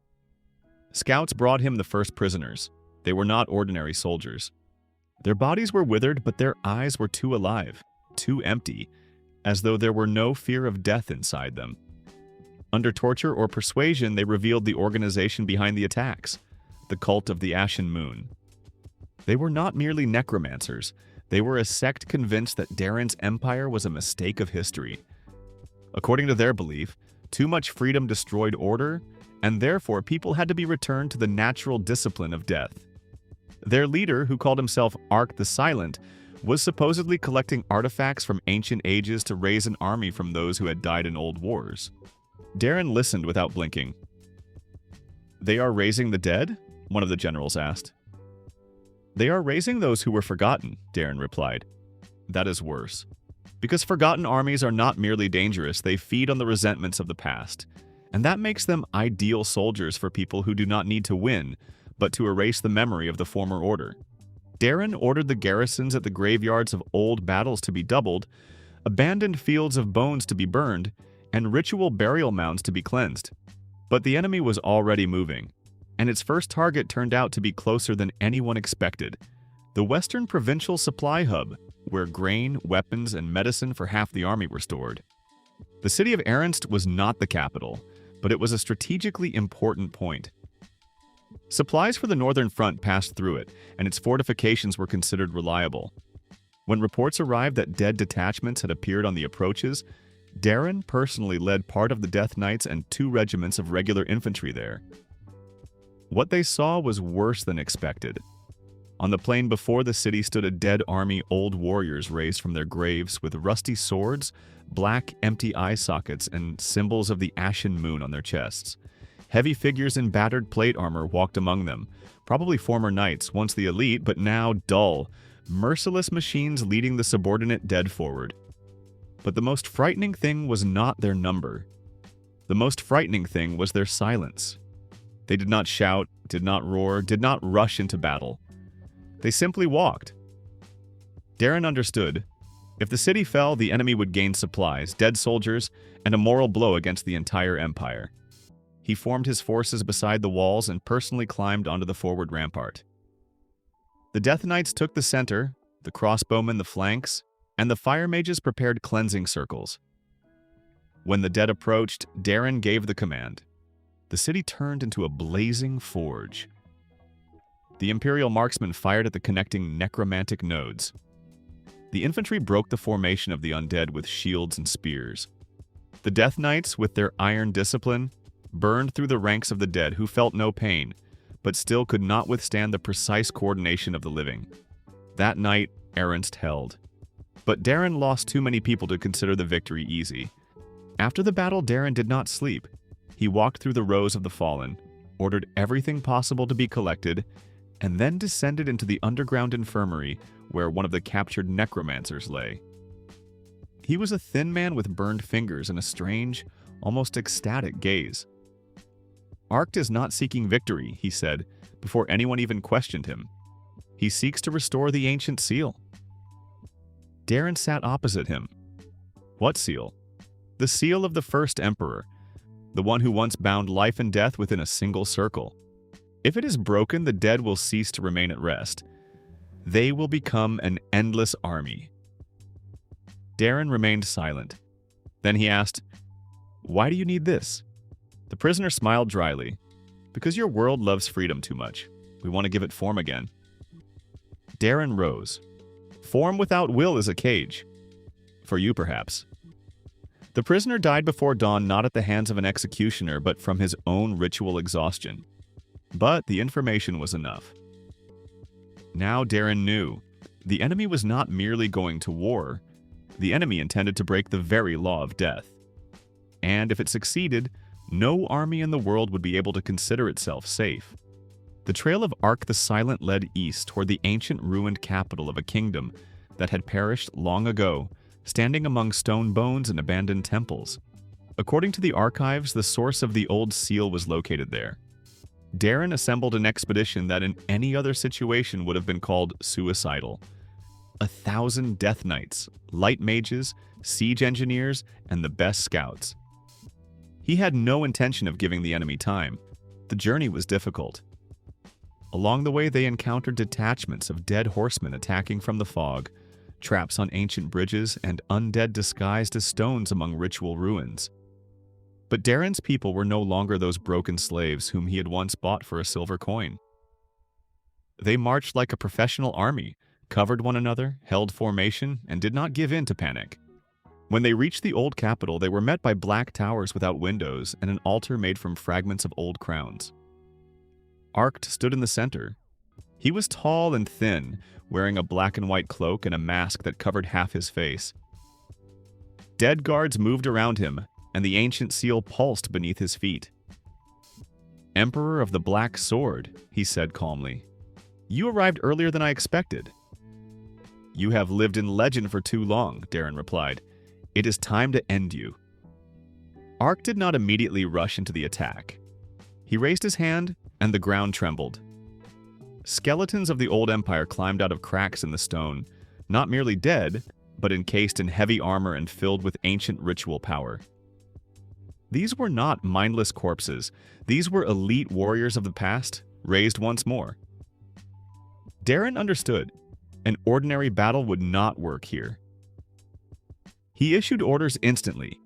Scouts brought him the first prisoners. They were not ordinary soldiers. Their bodies were withered, but their eyes were too alive, too empty, as though there were no fear of death inside them. Under torture or persuasion, they revealed the organization behind the attacks, the cult of the Ashen Moon. They were not merely necromancers. They were a sect convinced that Darren's empire was a mistake of history. According to their belief, too much freedom destroyed order, and therefore people had to be returned to the natural discipline of death. Their leader, who called himself Ark the Silent, was supposedly collecting artifacts from ancient ages to raise an army from those who had died in old wars. Darren listened without blinking. "They are raising the dead?" one of the generals asked. "They are raising those who were forgotten," Darren replied. "That is worse. Because forgotten armies are not merely dangerous, they feed on the resentments of the past. And that makes them ideal soldiers for people who do not need to win, but to erase the memory of the former order." Darren ordered the garrisons at the graveyards of old battles to be doubled, abandoned fields of bones to be burned, and ritual burial mounds to be cleansed. But the enemy was already moving, and its first target turned out to be closer than anyone expected: the Western Provincial Supply Hub, where grain, weapons, and medicine for half the army were stored. The city of Ernst was not the capital, but it was a strategically important point. Supplies for the Northern Front passed through it, and its fortifications were considered reliable. When reports arrived that dead detachments had appeared on the approaches, Darren personally led part of the Death Knights and 2 regiments of regular infantry there. What they saw was worse than expected. On the plain before the city stood a dead army, old warriors raised from their graves with rusty swords, black, empty eye sockets, and symbols of the Ashen Moon on their chests. Heavy figures in battered plate armor walked among them, probably former knights, once the elite, but now dull, merciless machines leading the subordinate dead forward. But the most frightening thing was not their number. The most frightening thing was their silence. They did not shout, did not roar, did not rush into battle. They simply walked. Darren understood. If the city fell, the enemy would gain supplies, dead soldiers, and a moral blow against the entire empire. He formed his forces beside the walls and personally climbed onto the forward rampart. The Death Knights took the center, the crossbowmen the flanks, and the fire mages prepared cleansing circles. When the dead approached, Darren gave the command. The city turned into a blazing forge. The Imperial marksmen fired at the connecting necromantic nodes. The infantry broke the formation of the undead with shields and spears. The Death Knights, with their iron discipline, burned through the ranks of the dead who felt no pain, but still could not withstand the precise coordination of the living. That night, Ernst held. But Darren lost too many people to consider the victory easy. After the battle, Darren did not sleep. He walked through the rows of the fallen, ordered everything possible to be collected, and then descended into the underground infirmary where one of the captured necromancers lay. He was a thin man with burned fingers and a strange, almost ecstatic gaze. Arct is not seeking victory, he said, before anyone even questioned him. He seeks to restore the ancient seal. Darren sat opposite him. What seal? The seal of the first emperor, the one who once bound life and death within a single circle. If it is broken, the dead will cease to remain at rest. They will become an endless army. Darren remained silent. Then he asked, "Why do you need this?" The prisoner smiled dryly. "Because your world loves freedom too much. We want to give it form again." Darren rose. "Form without will is a cage. For you, perhaps." The prisoner died before dawn, not at the hands of an executioner, but from his own ritual exhaustion. But the information was enough. Now Darren knew. The enemy was not merely going to war. The enemy intended to break the very law of death. And if it succeeded, no army in the world would be able to consider itself safe. The trail of Arc the Silent led east toward the ancient ruined capital of a kingdom that had perished long ago, standing among stone bones and abandoned temples. According to the archives, the source of the old seal was located there. Darren assembled an expedition that in any other situation would have been called suicidal. 1,000 Death Knights, light mages, siege engineers, and the best scouts. He had no intention of giving the enemy time. The journey was difficult. Along the way, they encountered detachments of dead horsemen attacking from the fog, traps on ancient bridges, and undead disguised as stones among ritual ruins. But Darren's people were no longer those broken slaves whom he had once bought for a silver coin. They marched like a professional army, covered one another, held formation, and did not give in to panic. When they reached the old capital, they were met by black towers without windows and an altar made from fragments of old crowns. Arct stood in the center. He was tall and thin, wearing a black and white cloak and a mask that covered half his face. Dead guards moved around him, and the ancient seal pulsed beneath his feet. "Emperor of the Black Sword," he said calmly. "You arrived earlier than I expected." "You have lived in legend for too long," Darren replied. "It is time to end you." Arc did not immediately rush into the attack. He raised his hand, and the ground trembled. Skeletons of the old empire climbed out of cracks in the stone, not merely dead, but encased in heavy armor and filled with ancient ritual power. These were not mindless corpses. These were elite warriors of the past, raised once more. Darren understood. An ordinary battle would not work here. He issued orders instantly.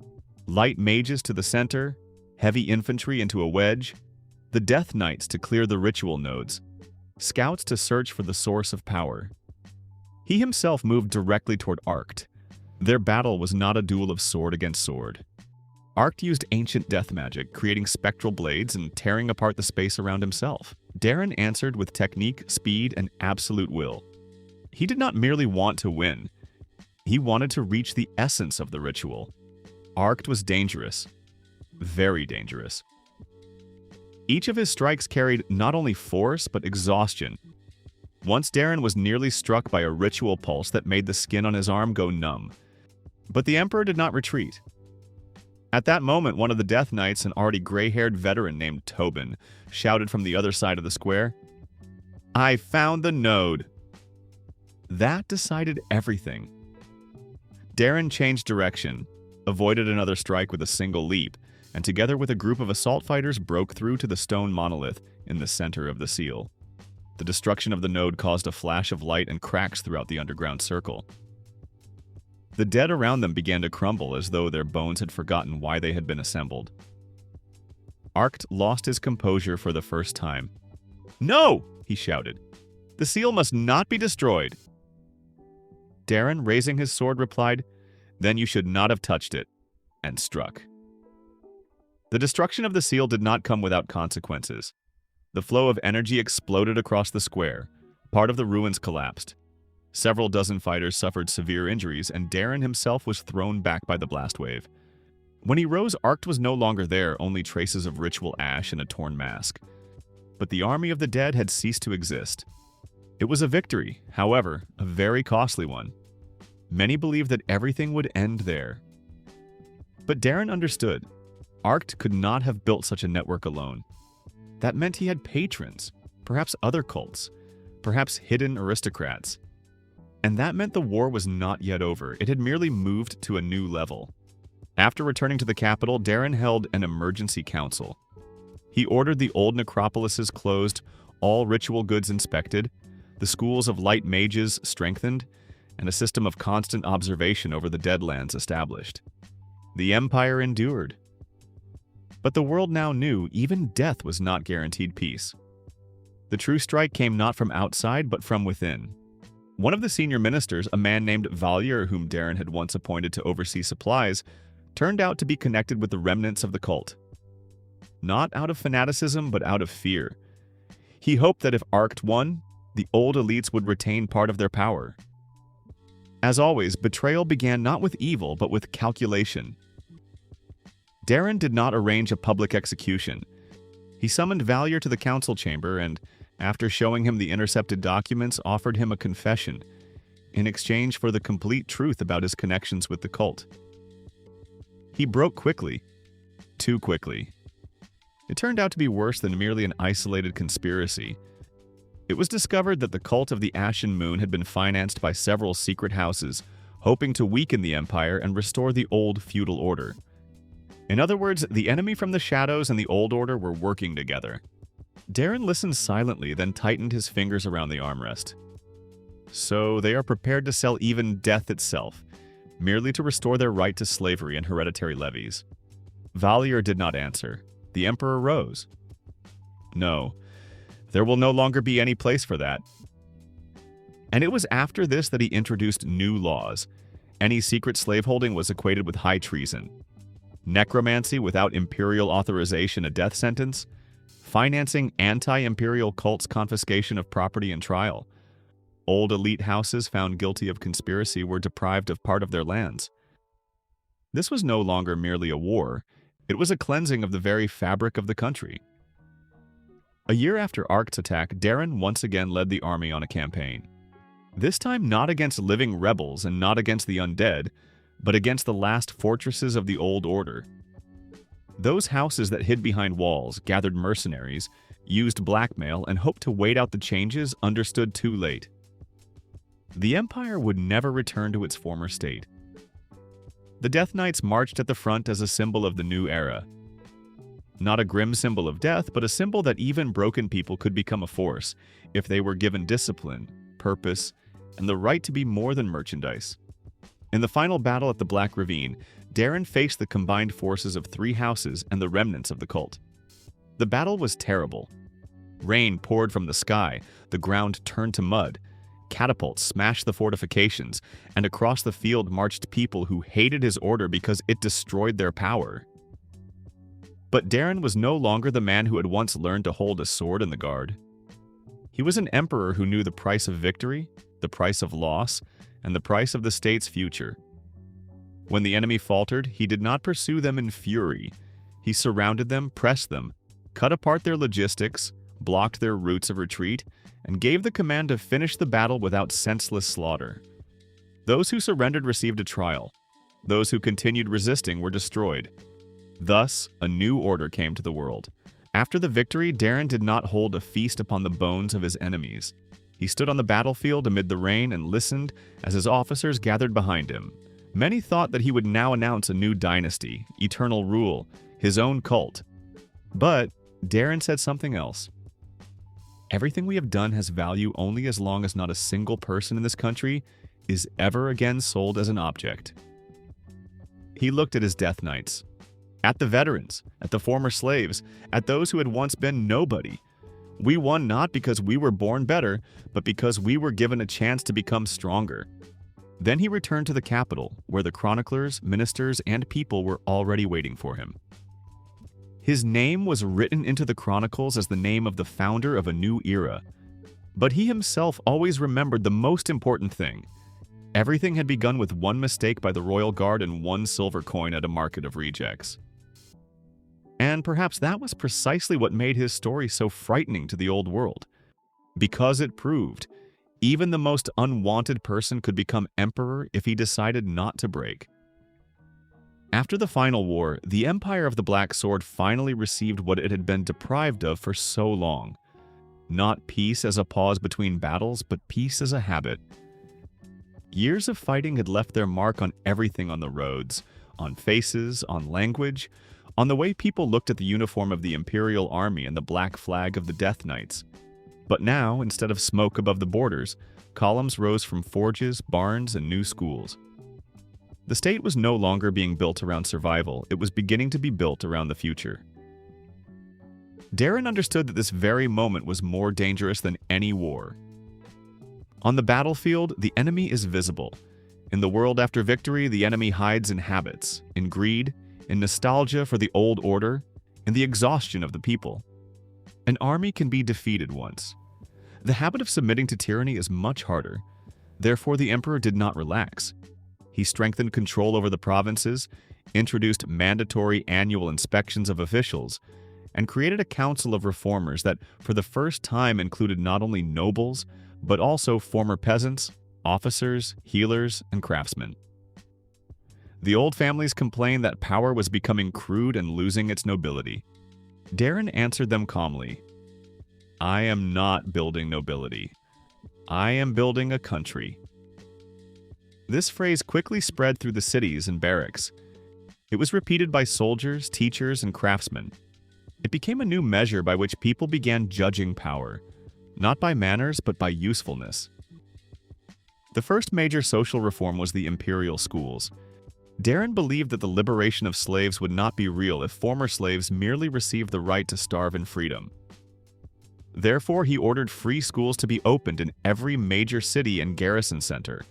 Light mages to the center, heavy infantry into a wedge, the Death Knights to clear the ritual nodes, scouts to search for the source of power. He himself moved directly toward Arct. Their battle was not a duel of sword against sword. Arct used ancient death magic, creating spectral blades and tearing apart the space around himself. Darren answered with technique, speed, and absolute will. He did not merely want to win. He wanted to reach the essence of the ritual. Arct was dangerous. Very dangerous. Each of his strikes carried not only force, but exhaustion. Once Darren was nearly struck by a ritual pulse that made the skin on his arm go numb. But the Emperor did not retreat. At that moment, one of the Death Knights, an already gray-haired veteran named Tobin, shouted from the other side of the square, "I found the node!" That decided everything. Darren changed direction, avoided another strike with a single leap, and together with a group of assault fighters broke through to the stone monolith in the center of the seal. The destruction of the node caused a flash of light and cracks throughout the underground circle. The dead around them began to crumble as though their bones had forgotten why they had been assembled. Arcte lost his composure for the first time. "No!" he shouted. "The seal must not be destroyed." Darren, raising his sword, replied, "Then you should not have touched it," and struck. The destruction of the seal did not come without consequences. The flow of energy exploded across the square. Part of the ruins collapsed. Several dozen fighters suffered severe injuries, and Darren himself was thrown back by the blast wave. When he rose, Arcte was no longer there, only traces of ritual ash and a torn mask. But the army of the dead had ceased to exist. It was a victory, however, a very costly one. Many believed that everything would end there. But Darren understood. Arcte could not have built such a network alone. That meant he had patrons, perhaps other cults, perhaps hidden aristocrats. And that meant the war was not yet over. It had merely moved to a new level. After returning to the capital, Darren held an emergency council. He ordered the old necropolises closed, all ritual goods inspected, the schools of light mages strengthened, and a system of constant observation over the Deadlands established. The Empire endured. But the world now knew even death was not guaranteed peace. The true strike came not from outside, but from within. One of the senior ministers, a man named Valier, whom Darren had once appointed to oversee supplies, turned out to be connected with the remnants of the cult. Not out of fanaticism, but out of fear. He hoped that if Arcte won, the old elites would retain part of their power. As always, betrayal began not with evil, but with calculation. Darren did not arrange a public execution. He summoned Valier to the council chamber and, after showing him the intercepted documents, offered him a confession, in exchange for the complete truth about his connections with the cult. He broke quickly, too quickly. It turned out to be worse than merely an isolated conspiracy. It was discovered that the cult of the Ashen Moon had been financed by several secret houses, hoping to weaken the empire and restore the old feudal order. In other words, the enemy from the shadows and the old order were working together. Darren listened silently, then tightened his fingers around the armrest. So they are prepared to sell even death itself, merely to restore their right to slavery and hereditary levies. Valier did not answer. The Emperor rose. No, there will no longer be any place for that. And it was after this that he introduced new laws. Any secret slaveholding was equated with high treason. Necromancy without imperial authorization, a death sentence. Financing anti-imperial cults' confiscation of property and trial. Old elite houses found guilty of conspiracy were deprived of part of their lands. This was no longer merely a war. It was a cleansing of the very fabric of the country. A year after Arcte's attack, Darren once again led the army on a campaign. This time not against living rebels and not against the undead, but against the last fortresses of the old order. Those houses that hid behind walls, gathered mercenaries, used blackmail, and hoped to wait out the changes understood too late. The Empire would never return to its former state. The Death Knights marched at the front as a symbol of the new era. Not a grim symbol of death, but a symbol that even broken people could become a force if they were given discipline, purpose, and the right to be more than merchandise. In the final battle at the Black Ravine, Darren faced the combined forces of 3 houses and the remnants of the cult. The battle was terrible. Rain poured from the sky, the ground turned to mud, catapults smashed the fortifications, and across the field marched people who hated his order because it destroyed their power. But Darren was no longer the man who had once learned to hold a sword in the guard. He was an emperor who knew the price of victory, the price of loss, and the price of the state's future. When the enemy faltered, he did not pursue them in fury. He surrounded them, pressed them, cut apart their logistics, blocked their routes of retreat, and gave the command to finish the battle without senseless slaughter. Those who surrendered received a trial. Those who continued resisting were destroyed. Thus, a new order came to the world. After the victory, Darren did not hold a feast upon the bones of his enemies. He stood on the battlefield amid the rain and listened as his officers gathered behind him. Many thought that he would now announce a new dynasty, eternal rule, his own cult. But Darren said something else. Everything we have done has value only as long as not a single person in this country is ever again sold as an object. He looked at his death knights, at the veterans, at the former slaves, at those who had once been nobody. We won not because we were born better, but because we were given a chance to become stronger. Then he returned to the capital, where the chroniclers, ministers, and people were already waiting for him. His name was written into the chronicles as the name of the founder of a new era. But he himself always remembered the most important thing. Everything had begun with one mistake by the royal guard and one silver coin at a market of rejects. And perhaps that was precisely what made his story so frightening to the old world. Because it proved, even the most unwanted person could become emperor if he decided not to break. After the final war, the Empire of the Black Sword finally received what it had been deprived of for so long. Not peace as a pause between battles, but peace as a habit. Years of fighting had left their mark on everything on the roads, on faces, on language, on the way people looked at the uniform of the Imperial Army and the black flag of the Death Knights. But now, instead of smoke above the borders, columns rose from forges, barns, and new schools. The state was no longer being built around survival, it was beginning to be built around the future. Darren understood that this very moment was more dangerous than any war. On the battlefield, the enemy is visible. In the world after victory, the enemy hides in habits, in greed, in nostalgia for the old order, in the exhaustion of the people. An army can be defeated once. The habit of submitting to tyranny is much harder. Therefore, the emperor did not relax. He strengthened control over the provinces, introduced mandatory annual inspections of officials, and created a council of reformers that, for the first time, included not only nobles, but also former peasants, officers, healers, and craftsmen. The old families complained that power was becoming crude and losing its nobility. Darren answered them calmly, "I am not building nobility. I am building a country." This phrase quickly spread through the cities and barracks. It was repeated by soldiers, teachers, and craftsmen. It became a new measure by which people began judging power, not by manners but by usefulness. The first major social reform was the imperial schools. Darren believed that the liberation of slaves would not be real if former slaves merely received the right to starve in freedom. Therefore, he ordered free schools to be opened in every major city and garrison center.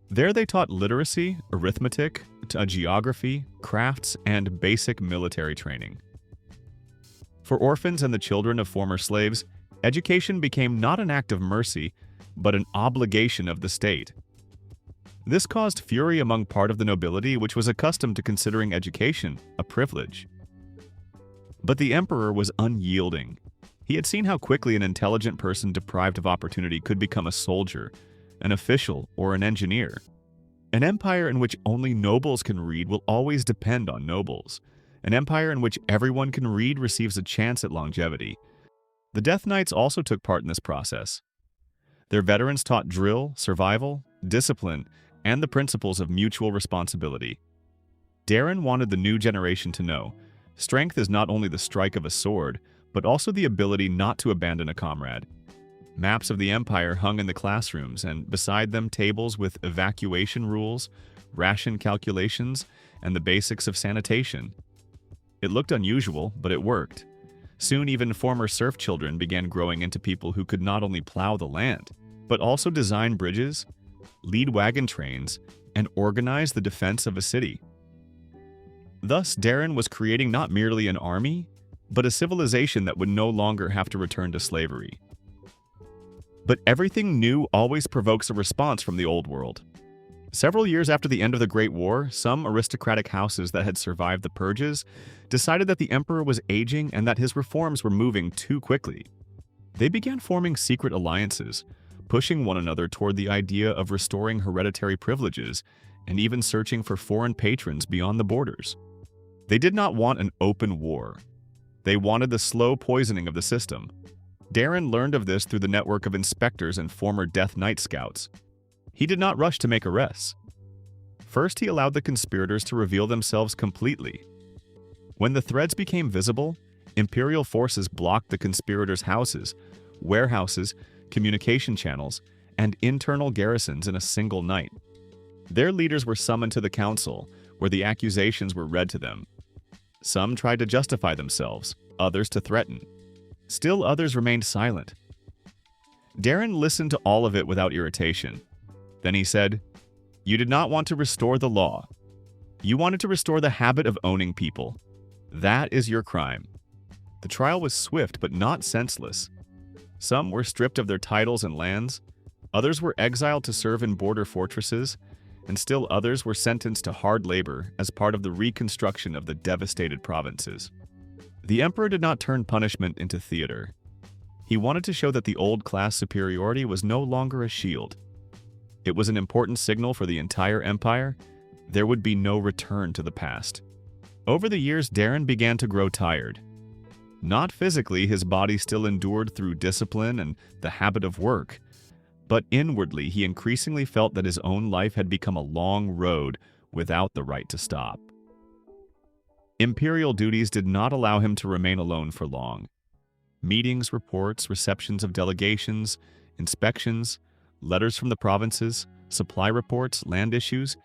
There they taught literacy, arithmetic, geography, crafts, and basic military training. For orphans and the children of former slaves, education became not an act of mercy, but an obligation of the state. This caused fury among part of the nobility which was accustomed to considering education a privilege. But the emperor was unyielding. He had seen how quickly an intelligent person deprived of opportunity could become a soldier, an official, or an engineer. An empire in which only nobles can read will always depend on nobles. An empire in which everyone can read receives a chance at longevity. The Death Knights also took part in this process. Their veterans taught drill, survival, discipline, and the principles of mutual responsibility. Darren wanted the new generation to know, strength is not only the strike of a sword, but also the ability not to abandon a comrade. Maps of the empire hung in the classrooms, and beside them tables with evacuation rules, ration calculations, and the basics of sanitation. It looked unusual, but it worked. Soon even former serf children began growing into people who could not only plow the land, but also design bridges, lead wagon trains, and organize the defense of a city. Thus, Darren was creating not merely an army, but a civilization that would no longer have to return to slavery. But everything new always provokes a response from the old world. Several years after the end of the Great War, some aristocratic houses that had survived the purges decided that the emperor was aging and that his reforms were moving too quickly. They began forming secret alliances, pushing one another toward the idea of restoring hereditary privileges and even searching for foreign patrons beyond the borders. They did not want an open war. They wanted the slow poisoning of the system. Darren learned of this through the network of inspectors and former Death Knight scouts. He did not rush to make arrests. First, he allowed the conspirators to reveal themselves completely. When the threads became visible, Imperial forces blocked the conspirators' houses, warehouses, communication channels, and internal garrisons in a single night. Their leaders were summoned to the council, where the accusations were read to them. Some tried to justify themselves, others to threaten. Still others remained silent. Darren listened to all of it without irritation. Then he said, "You did not want to restore the law. You wanted to restore the habit of owning people. That is your crime." The trial was swift but not senseless. Some were stripped of their titles and lands, others were exiled to serve in border fortresses, and still others were sentenced to hard labor as part of the reconstruction of the devastated provinces. The emperor did not turn punishment into theater. He wanted to show that the old class superiority was no longer a shield. It was an important signal for the entire empire. There would be no return to the past. Over the years, Darren began to grow tired. Not physically, his body still endured through discipline and the habit of work, but inwardly he increasingly felt that his own life had become a long road without the right to stop. Imperial duties did not allow him to remain alone for long. Meetings, reports, receptions of delegations, inspections, letters from the provinces, supply reports, land issues,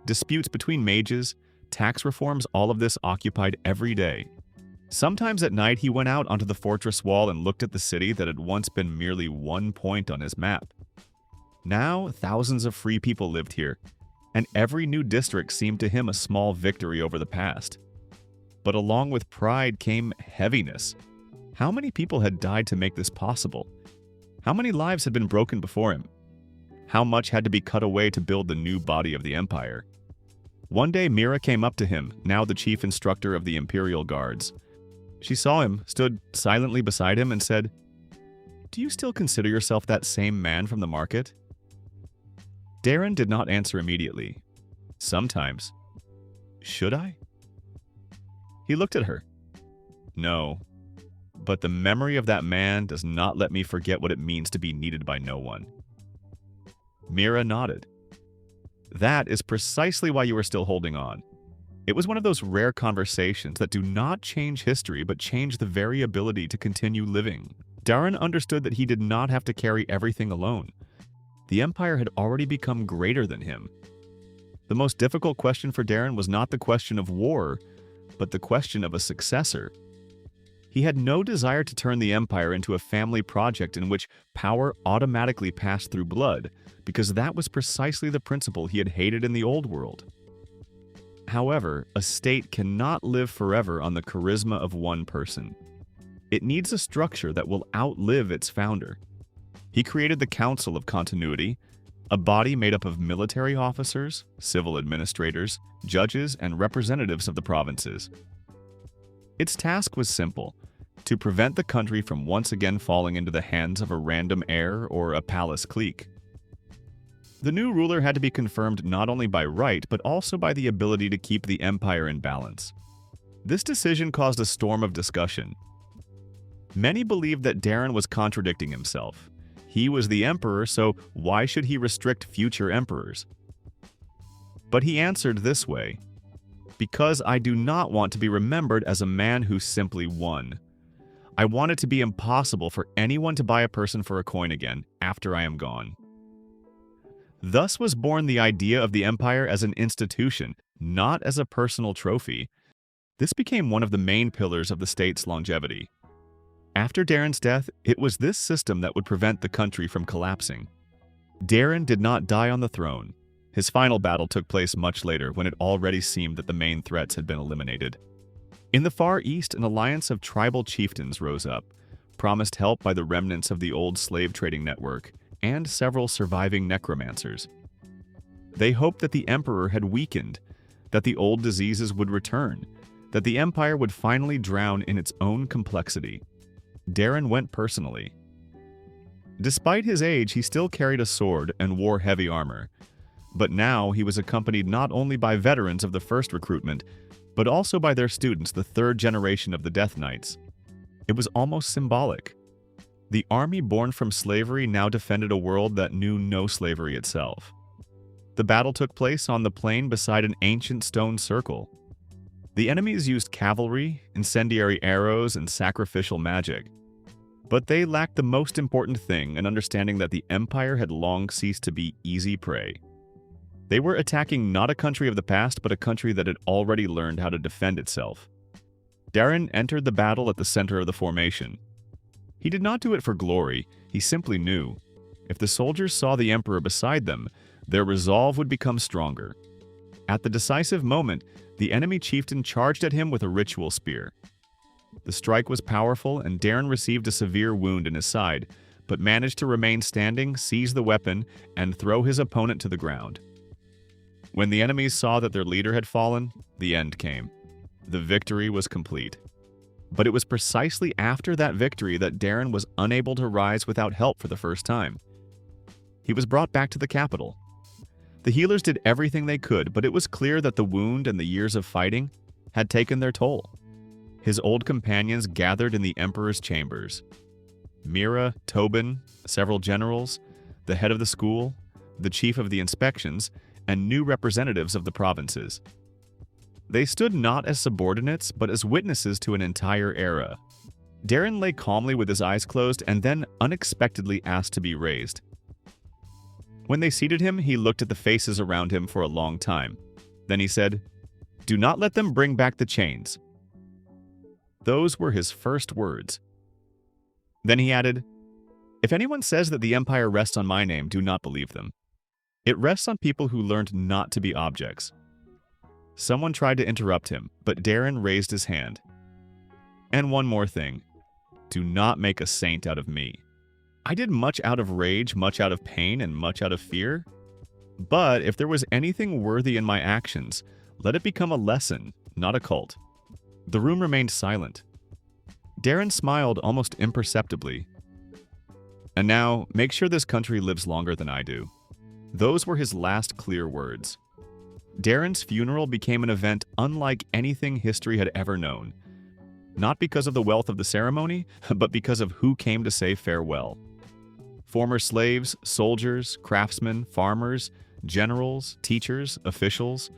disputes between mages, tax reforms, all of this occupied every day. Sometimes at night he went out onto the fortress wall and looked at the city that had once been merely one point on his map. Now, thousands of free people lived here, and every new district seemed to him a small victory over the past. But along with pride came heaviness. How many people had died to make this possible? How many lives had been broken before him? How much had to be cut away to build the new body of the empire? One day Mira came up to him, now the chief instructor of the Imperial Guards. She saw him, stood silently beside him, and said, "Do you still consider yourself that same man from the market?" Darren did not answer immediately. Sometimes. Should I? He looked at her. No, but the memory of that man does not let me forget what it means to be needed by no one. Mira nodded. That is precisely why you are still holding on. It was one of those rare conversations that do not change history but change the very ability to continue living. Darren understood that he did not have to carry everything alone. The empire had already become greater than him. The most difficult question for Darren was not the question of war, but the question of a successor. He had no desire to turn the empire into a family project in which power automatically passed through blood, because that was precisely the principle he had hated in the old world. However, a state cannot live forever on the charisma of one person. It needs a structure that will outlive its founder. He created the Council of Continuity, a body made up of military officers, civil administrators, judges, and representatives of the provinces. Its task was simple: to prevent the country from once again falling into the hands of a random heir or a palace clique. The new ruler had to be confirmed not only by right, but also by the ability to keep the empire in balance. This decision caused a storm of discussion. Many believed that Darren was contradicting himself. He was the emperor, so why should he restrict future emperors? But he answered this way: "Because I do not want to be remembered as a man who simply won. I want it to be impossible for anyone to buy a person for a coin again after I am gone." Thus was born the idea of the empire as an institution, not as a personal trophy. This became one of the main pillars of the state's longevity. After Darren's death, it was this system that would prevent the country from collapsing. Darren did not die on the throne. His final battle took place much later, when it already seemed that the main threats had been eliminated. In the Far East, an alliance of tribal chieftains rose up, promised help by the remnants of the old slave trading network and several surviving necromancers. They hoped that the emperor had weakened, that the old diseases would return, that the empire would finally drown in its own complexity. Darren went personally. Despite his age, he still carried a sword and wore heavy armor. But now he was accompanied not only by veterans of the first recruitment, but also by their students, the third generation of the Death Knights. It was almost symbolic. The army born from slavery now defended a world that knew no slavery itself. The battle took place on the plain beside an ancient stone circle. The enemies used cavalry, incendiary arrows, and sacrificial magic. But they lacked the most important thing, an understanding that the Empire had long ceased to be easy prey. They were attacking not a country of the past, but a country that had already learned how to defend itself. Darren entered the battle at the center of the formation. He did not do it for glory, he simply knew. If the soldiers saw the Emperor beside them, their resolve would become stronger. At the decisive moment, the enemy chieftain charged at him with a ritual spear. The strike was powerful, and Darren received a severe wound in his side, but managed to remain standing, seize the weapon, and throw his opponent to the ground. When the enemies saw that their leader had fallen, the end came. The victory was complete. But it was precisely after that victory that Darren was unable to rise without help for the first time. He was brought back to the capital. The healers did everything they could, but it was clear that the wound and the years of fighting had taken their toll. His old companions gathered in the emperor's chambers. Mira, Tobin, several generals, the head of the school, the chief of the inspections, and new representatives of the provinces. They stood not as subordinates, but as witnesses to an entire era. Darren lay calmly with his eyes closed and then unexpectedly asked to be raised. When they seated him, he looked at the faces around him for a long time. Then he said, "Do not let them bring back the chains." Those were his first words. Then he added, "If anyone says that the Empire rests on my name, do not believe them. It rests on people who learned not to be objects." Someone tried to interrupt him, but Darren raised his hand. "And one more thing. Do not make a saint out of me. I did much out of rage, much out of pain, and much out of fear. But if there was anything worthy in my actions, let it become a lesson, not a cult." The room remained silent. Darren smiled almost imperceptibly. "And now, make sure this country lives longer than I do." Those were his last clear words. Darren's funeral became an event unlike anything history had ever known. Not because of the wealth of the ceremony, but because of who came to say farewell. Former slaves, soldiers, craftsmen, farmers, generals, teachers, officials,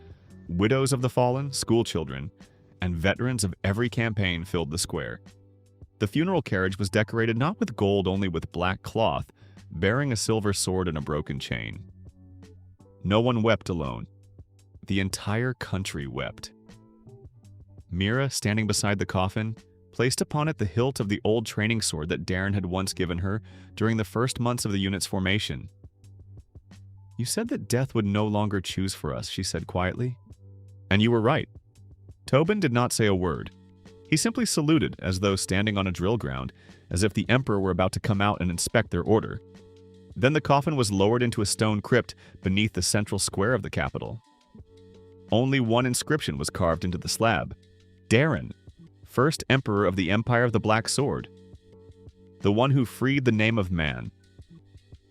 widows of the fallen, schoolchildren, and veterans of every campaign filled the square. The funeral carriage was decorated not with gold, only with black cloth, bearing a silver sword and a broken chain. No one wept alone. The entire country wept. Mira, standing beside the coffin, placed upon it the hilt of the old training sword that Darren had once given her during the first months of the unit's formation. "You said that death would no longer choose for us," she said quietly. "And you were right." Tobin did not say a word. He simply saluted as though standing on a drill ground, as if the Emperor were about to come out and inspect their order. Then the coffin was lowered into a stone crypt beneath the central square of the capital. Only one inscription was carved into the slab: Darren, first Emperor of the Empire of the Black Sword, the one who freed the name of man.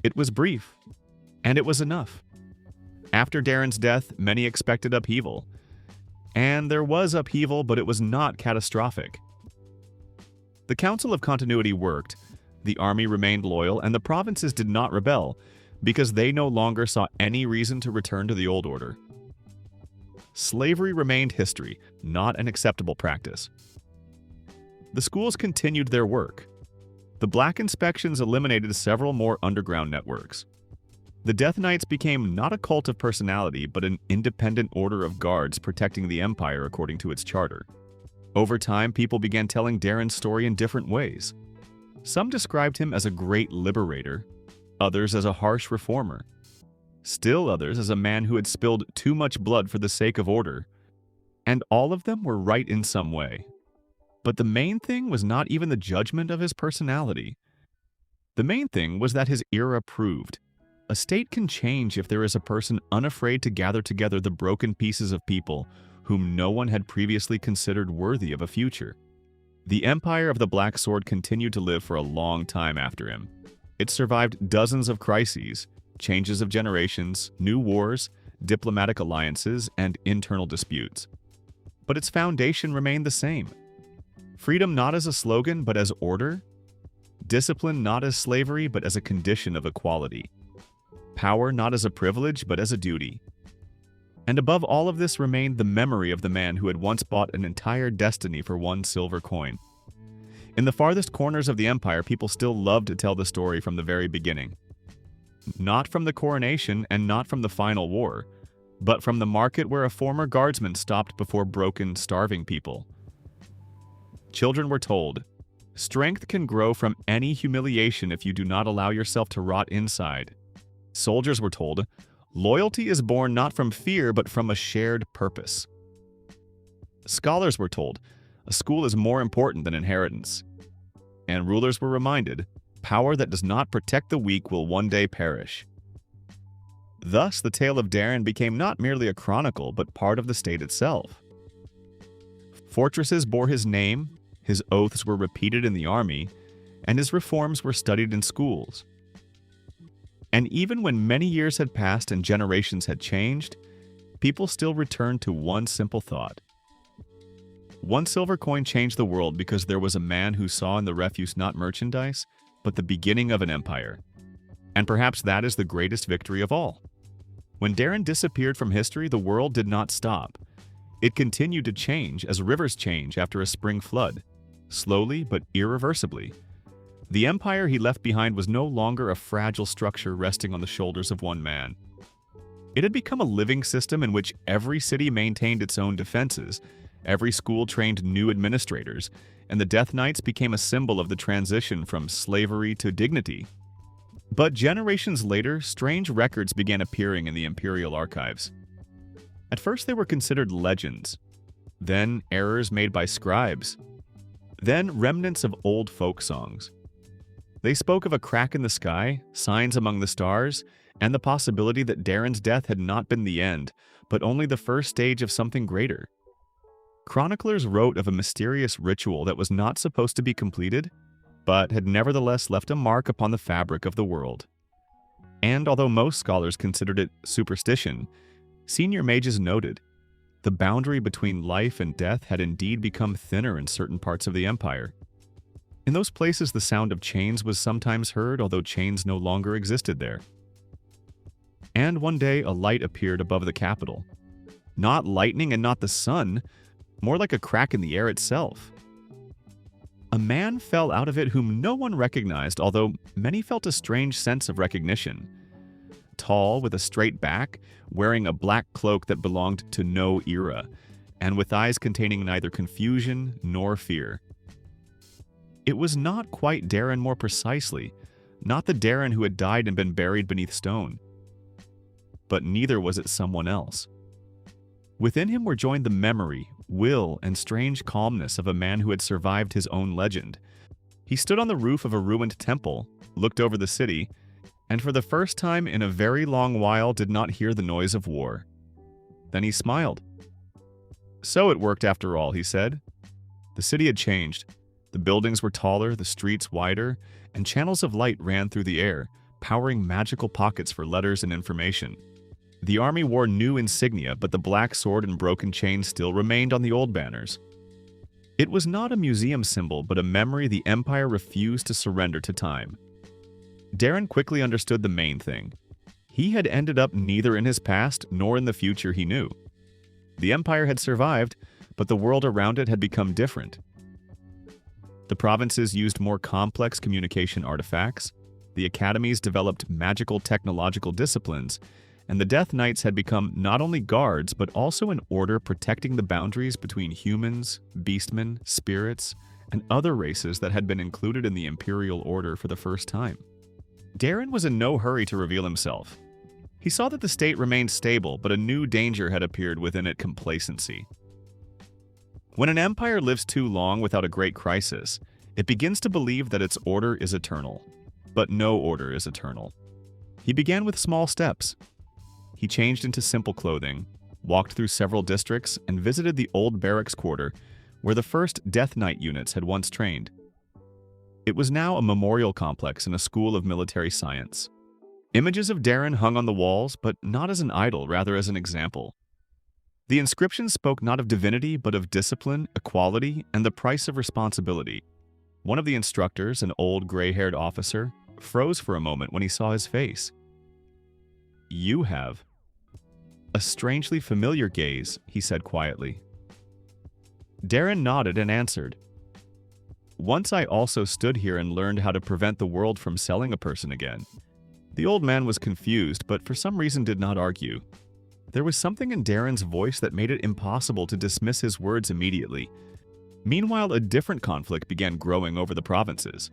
It was brief, and it was enough. After Darren's death, many expected upheaval. And there was upheaval, but it was not catastrophic. The Council of Continuity worked, the army remained loyal, and the provinces did not rebel, because they no longer saw any reason to return to the old order. Slavery remained history, not an acceptable practice. The schools continued their work. The black inspections eliminated several more underground networks. The Death Knights became not a cult of personality, but an independent order of guards protecting the Empire according to its charter. Over time, people began telling Darren's story in different ways. Some described him as a great liberator, others as a harsh reformer, still others as a man who had spilled too much blood for the sake of order. And all of them were right in some way. But the main thing was not even the judgment of his personality. The main thing was that his era proved A state can change if there is a person unafraid to gather together the broken pieces of people whom no one had previously considered worthy of a future. The Empire of the Black Sword continued to live for a long time after him. It survived dozens of crises, changes of generations, new wars, diplomatic alliances, and internal disputes. But its foundation remained the same. Freedom not as a slogan, but as order. Discipline not as slavery, but as a condition of equality. Power not as a privilege, but as a duty. And above all of this remained the memory of the man who had once bought an entire destiny for one silver coin. In the farthest corners of the empire, people still loved to tell the story from the very beginning. Not from the coronation and not from the final war, but from the market where a former guardsman stopped before broken, starving people. Children were told, "Strength can grow from any humiliation if you do not allow yourself to rot inside." Soldiers were told, "Loyalty is born not from fear but from a shared purpose." Scholars were told, "A school is more important than inheritance." And rulers were reminded, "Power that does not protect the weak will one day perish." Thus, the tale of Darren became not merely a chronicle but part of the state itself. Fortresses bore his name, his oaths were repeated in the army, and his reforms were studied in schools. And even when many years had passed and generations had changed, people still returned to one simple thought. One silver coin changed the world because there was a man who saw in the refuse not merchandise, but the beginning of an empire. And perhaps that is the greatest victory of all. When Darren disappeared from history, the world did not stop. It continued to change as rivers change after a spring flood, slowly but irreversibly. The empire he left behind was no longer a fragile structure resting on the shoulders of one man. It had become a living system in which every city maintained its own defenses, every school trained new administrators, and the Death Knights became a symbol of the transition from slavery to dignity. But generations later, strange records began appearing in the imperial archives. At first they were considered legends, then errors made by scribes, then remnants of old folk songs. They spoke of a crack in the sky, signs among the stars, and the possibility that Darren's death had not been the end, but only the first stage of something greater. Chroniclers wrote of a mysterious ritual that was not supposed to be completed, but had nevertheless left a mark upon the fabric of the world. And although most scholars considered it superstition, senior mages noted, the boundary between life and death had indeed become thinner in certain parts of the empire. In those places the sound of chains was sometimes heard, although chains no longer existed there. And one day a light appeared above the capital. Not lightning and not the sun, more like a crack in the air itself. A man fell out of it whom no one recognized, although many felt a strange sense of recognition. Tall, with a straight back, wearing a black cloak that belonged to no era, and with eyes containing neither confusion nor fear. It was not quite Darren more precisely, not the Darren who had died and been buried beneath stone. But neither was it someone else. Within him were joined the memory, will, and strange calmness of a man who had survived his own legend. He stood on the roof of a ruined temple, looked over the city, and for the first time in a very long while did not hear the noise of war. Then he smiled. So it worked after all, he said. The city had changed. The buildings were taller, the streets wider, and channels of light ran through the air, powering magical pockets for letters and information. The army wore new insignia, but the black sword and broken chain still remained on the old banners. It was not a museum symbol, but a memory the Empire refused to surrender to time. Darren quickly understood the main thing. He had ended up neither in his past nor in the future he knew. The Empire had survived, but the world around it had become different. The provinces used more complex communication artifacts, the academies developed magical technological disciplines, and the Death Knights had become not only guards but also an order protecting the boundaries between humans, beastmen, spirits, and other races that had been included in the Imperial Order for the first time. Darren was in no hurry to reveal himself. He saw that the state remained stable, but a new danger had appeared within it: complacency. When an empire lives too long without a great crisis, it begins to believe that its order is eternal. But no order is eternal. He began with small steps. He changed into simple clothing, walked through several districts, and visited the old barracks quarter where the first Death Knight units had once trained. It was now a memorial complex and a school of military science. Images of Darren hung on the walls, but not as an idol, rather as an example. The inscriptions spoke not of divinity, but of discipline, equality, and the price of responsibility. One of the instructors, an old gray-haired officer, froze for a moment when he saw his face. "You have." "A strangely familiar gaze," he said quietly. Darren nodded and answered, "Once I also stood here and learned how to prevent the world from selling a person again." The old man was confused, but for some reason did not argue. There was something in Darren's voice that made it impossible to dismiss his words immediately. Meanwhile, a different conflict began growing over the provinces.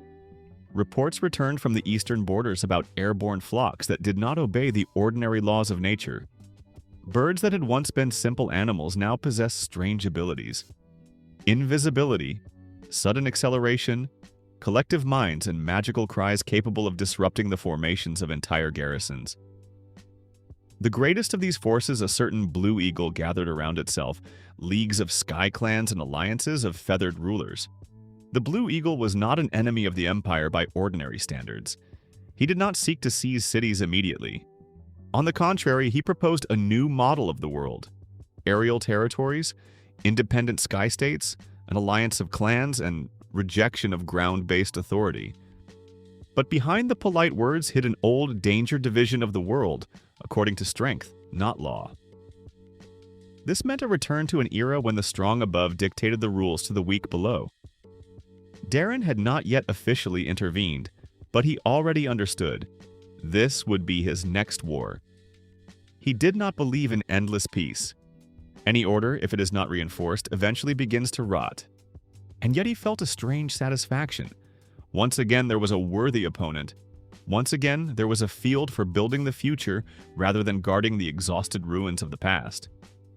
Reports returned from the eastern borders about airborne flocks that did not obey the ordinary laws of nature. Birds that had once been simple animals now possessed strange abilities. Invisibility, sudden acceleration, collective minds, and magical cries capable of disrupting the formations of entire garrisons. The greatest of these forces, a certain blue eagle, gathered around itself, leagues of sky clans and alliances of feathered rulers. The blue eagle was not an enemy of the empire by ordinary standards. He did not seek to seize cities immediately. On the contrary, he proposed a new model of the world: aerial territories, independent sky states, an alliance of clans, and rejection of ground-based authority. But behind the polite words hid an old danger division of the world, according to strength, not law. This meant a return to an era when the strong above dictated the rules to the weak below. Darren had not yet officially intervened, but he already understood. This would be his next war. He did not believe in endless peace. Any order, if it is not reinforced, eventually begins to rot. And yet he felt a strange satisfaction. Once again there was a worthy opponent. Once again there was a field for building the future rather than guarding the exhausted ruins of the past.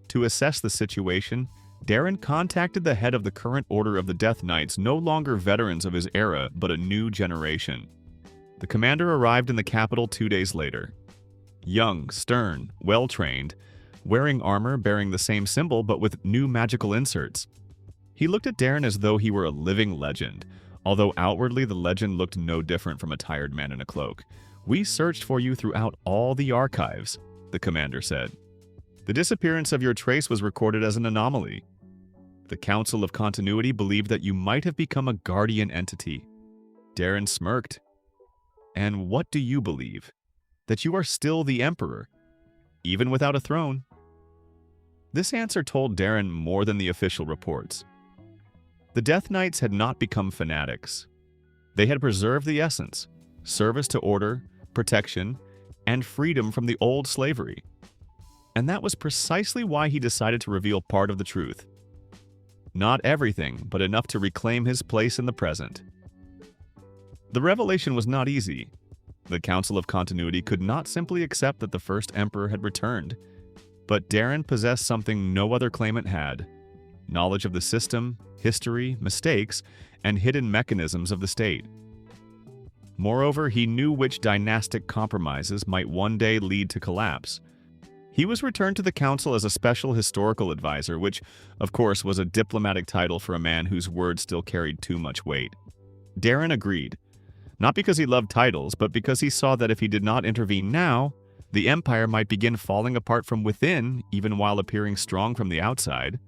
To assess the situation, Darren contacted the head of the current order of the Death Knights, no longer veterans of his era, but a new generation. The commander arrived in the capital 2 days later. Young, stern, well-trained, wearing armor bearing the same symbol but with new magical inserts. He looked at Darren as though he were a living legend, although outwardly the legend looked no different from a tired man in a cloak. "We searched for you throughout all the archives," the commander said. "The disappearance of your trace was recorded as an anomaly. The Council of Continuity believed that you might have become a guardian entity." Darren smirked. "And what do you believe? That you are still the Emperor, even without a throne?" This answer told Darren more than the official reports. The Death Knights had not become fanatics. They had preserved the essence: service to order, protection, and freedom from the old slavery. And that was precisely why he decided to reveal part of the truth. Not everything, but enough to reclaim his place in the present. The revelation was not easy. The Council of Continuity could not simply accept that the first Emperor had returned, but Darren possessed something no other claimant had: knowledge of the system, history, mistakes, and hidden mechanisms of the state. Moreover, he knew which dynastic compromises might one day lead to collapse. He was returned to the council as a special historical advisor, which, of course, was a diplomatic title for a man whose words still carried too much weight. Darren agreed, not because he loved titles, but because he saw that if he did not intervene now, the empire might begin falling apart from within, even while appearing strong from the outside.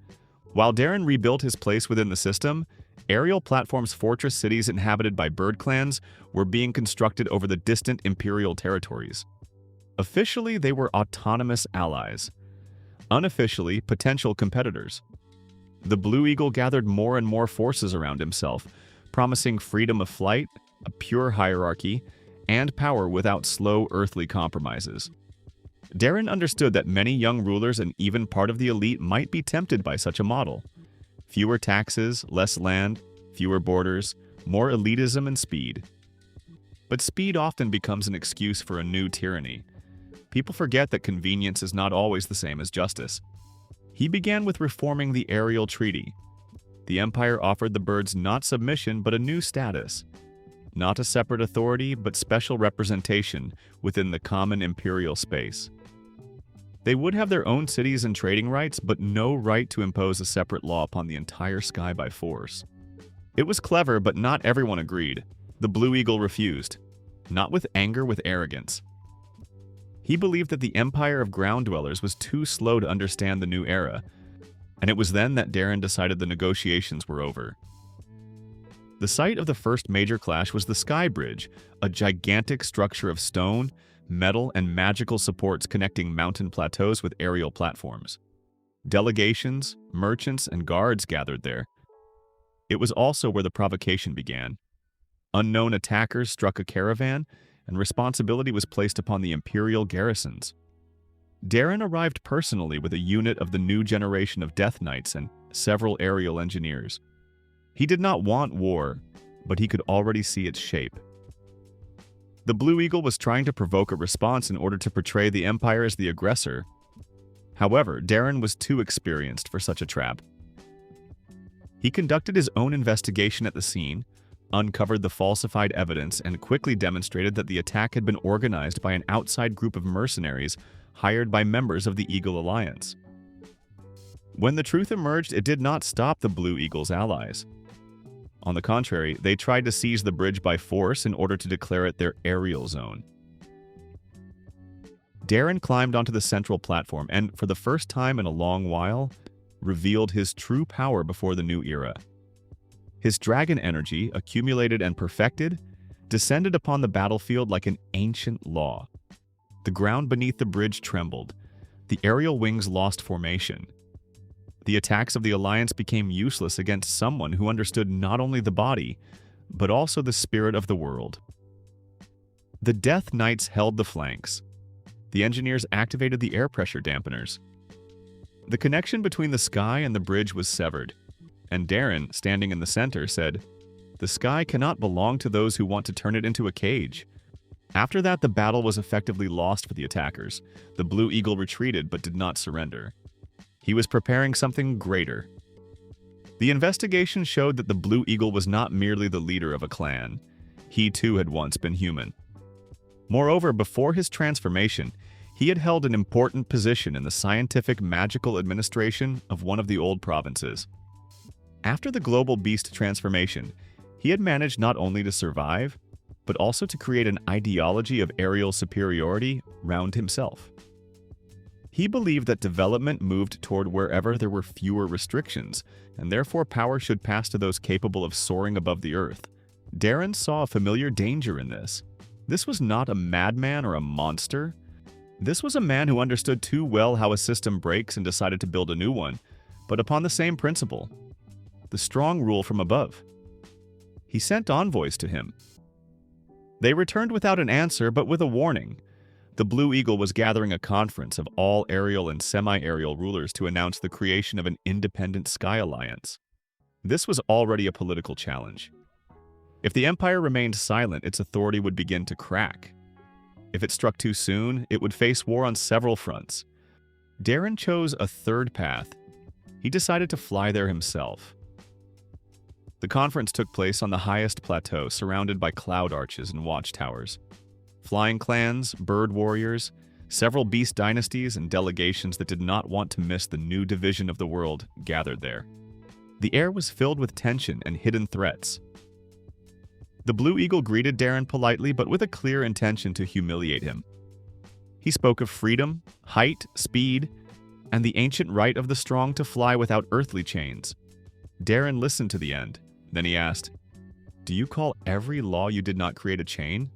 While Darren rebuilt his place within the system, aerial platforms fortress cities inhabited by bird clans were being constructed over the distant imperial territories. Officially, they were autonomous allies. Unofficially, potential competitors. The Blue Eagle gathered more and more forces around himself, promising freedom of flight, a pure hierarchy, and power without slow earthly compromises. Darren understood that many young rulers and even part of the elite might be tempted by such a model. Fewer taxes, less land, fewer borders, more elitism and speed. But speed often becomes an excuse for a new tyranny. People forget that convenience is not always the same as justice. He began with reforming the aerial treaty. The empire offered the birds not submission but a new status. not a separate authority, but special representation within the common imperial space. They would have their own cities and trading rights, but no right to impose a separate law upon the entire sky by force. It was clever, but not everyone agreed. The Blue Eagle refused, not with anger, with arrogance. He believed that the empire of ground dwellers was too slow to understand the new era, and it was then that Darren decided the negotiations were over. The site of the first major clash was the Sky Bridge, a gigantic structure of stone, metal, and magical supports connecting mountain plateaus with aerial platforms. Delegations, merchants, and guards gathered there. It was also where the provocation began. Unknown attackers struck a caravan, and responsibility was placed upon the imperial garrisons. Darren arrived personally with a unit of the new generation of Death Knights and several aerial engineers. He did not want war, but he could already see its shape. The Blue Eagle was trying to provoke a response in order to portray the Empire as the aggressor. However, Darren was too experienced for such a trap. He conducted his own investigation at the scene, uncovered the falsified evidence, and quickly demonstrated that the attack had been organized by an outside group of mercenaries hired by members of the Eagle Alliance. When the truth emerged, it did not stop the Blue Eagle's allies. On the contrary, they tried to seize the bridge by force in order to declare it their aerial zone. Darren climbed onto the central platform and, for the first time in a long while, revealed his true power before the new era. His dragon energy, accumulated and perfected, descended upon the battlefield like an ancient law. The ground beneath the bridge trembled. The aerial wings lost formation. The attacks of the Alliance became useless against someone who understood not only the body, but also the spirit of the world. The Death Knights held the flanks. The engineers activated the air pressure dampeners. The connection between the sky and the bridge was severed, and Darren, standing in the center, said, "The sky cannot belong to those who want to turn it into a cage." After that, the battle was effectively lost for the attackers. The Blue Eagle retreated but did not surrender. He was preparing something greater. The investigation showed that the Blue Eagle was not merely the leader of a clan. He too had once been human. Moreover, before his transformation, he had held an important position in the scientific magical administration of one of the old provinces. After the global beast transformation, he had managed not only to survive, but also to create an ideology of aerial superiority round himself. He believed that development moved toward wherever there were fewer restrictions, and therefore power should pass to those capable of soaring above the earth. Darren saw a familiar danger in this. This was not a madman or a monster. This was a man who understood too well how a system breaks and decided to build a new one, but upon the same principle: the strong rule from above. He sent envoys to him. They returned without an answer, but with a warning. The Blue Eagle was gathering a conference of all aerial and semi-aerial rulers to announce the creation of an independent sky alliance. This was already a political challenge. If the Empire remained silent, its authority would begin to crack. If it struck too soon, it would face war on several fronts. Darren chose a third path. He decided to fly there himself. The conference took place on the highest plateau, surrounded by cloud arches and watchtowers. Flying clans, bird warriors, several beast dynasties, and delegations that did not want to miss the new division of the world gathered there. The air was filled with tension and hidden threats. The Blue Eagle greeted Darren politely, but with a clear intention to humiliate him. He spoke of freedom, height, speed, and the ancient right of the strong to fly without earthly chains. Darren listened to the end. Then he asked, "Do you call every law you did not create a chain?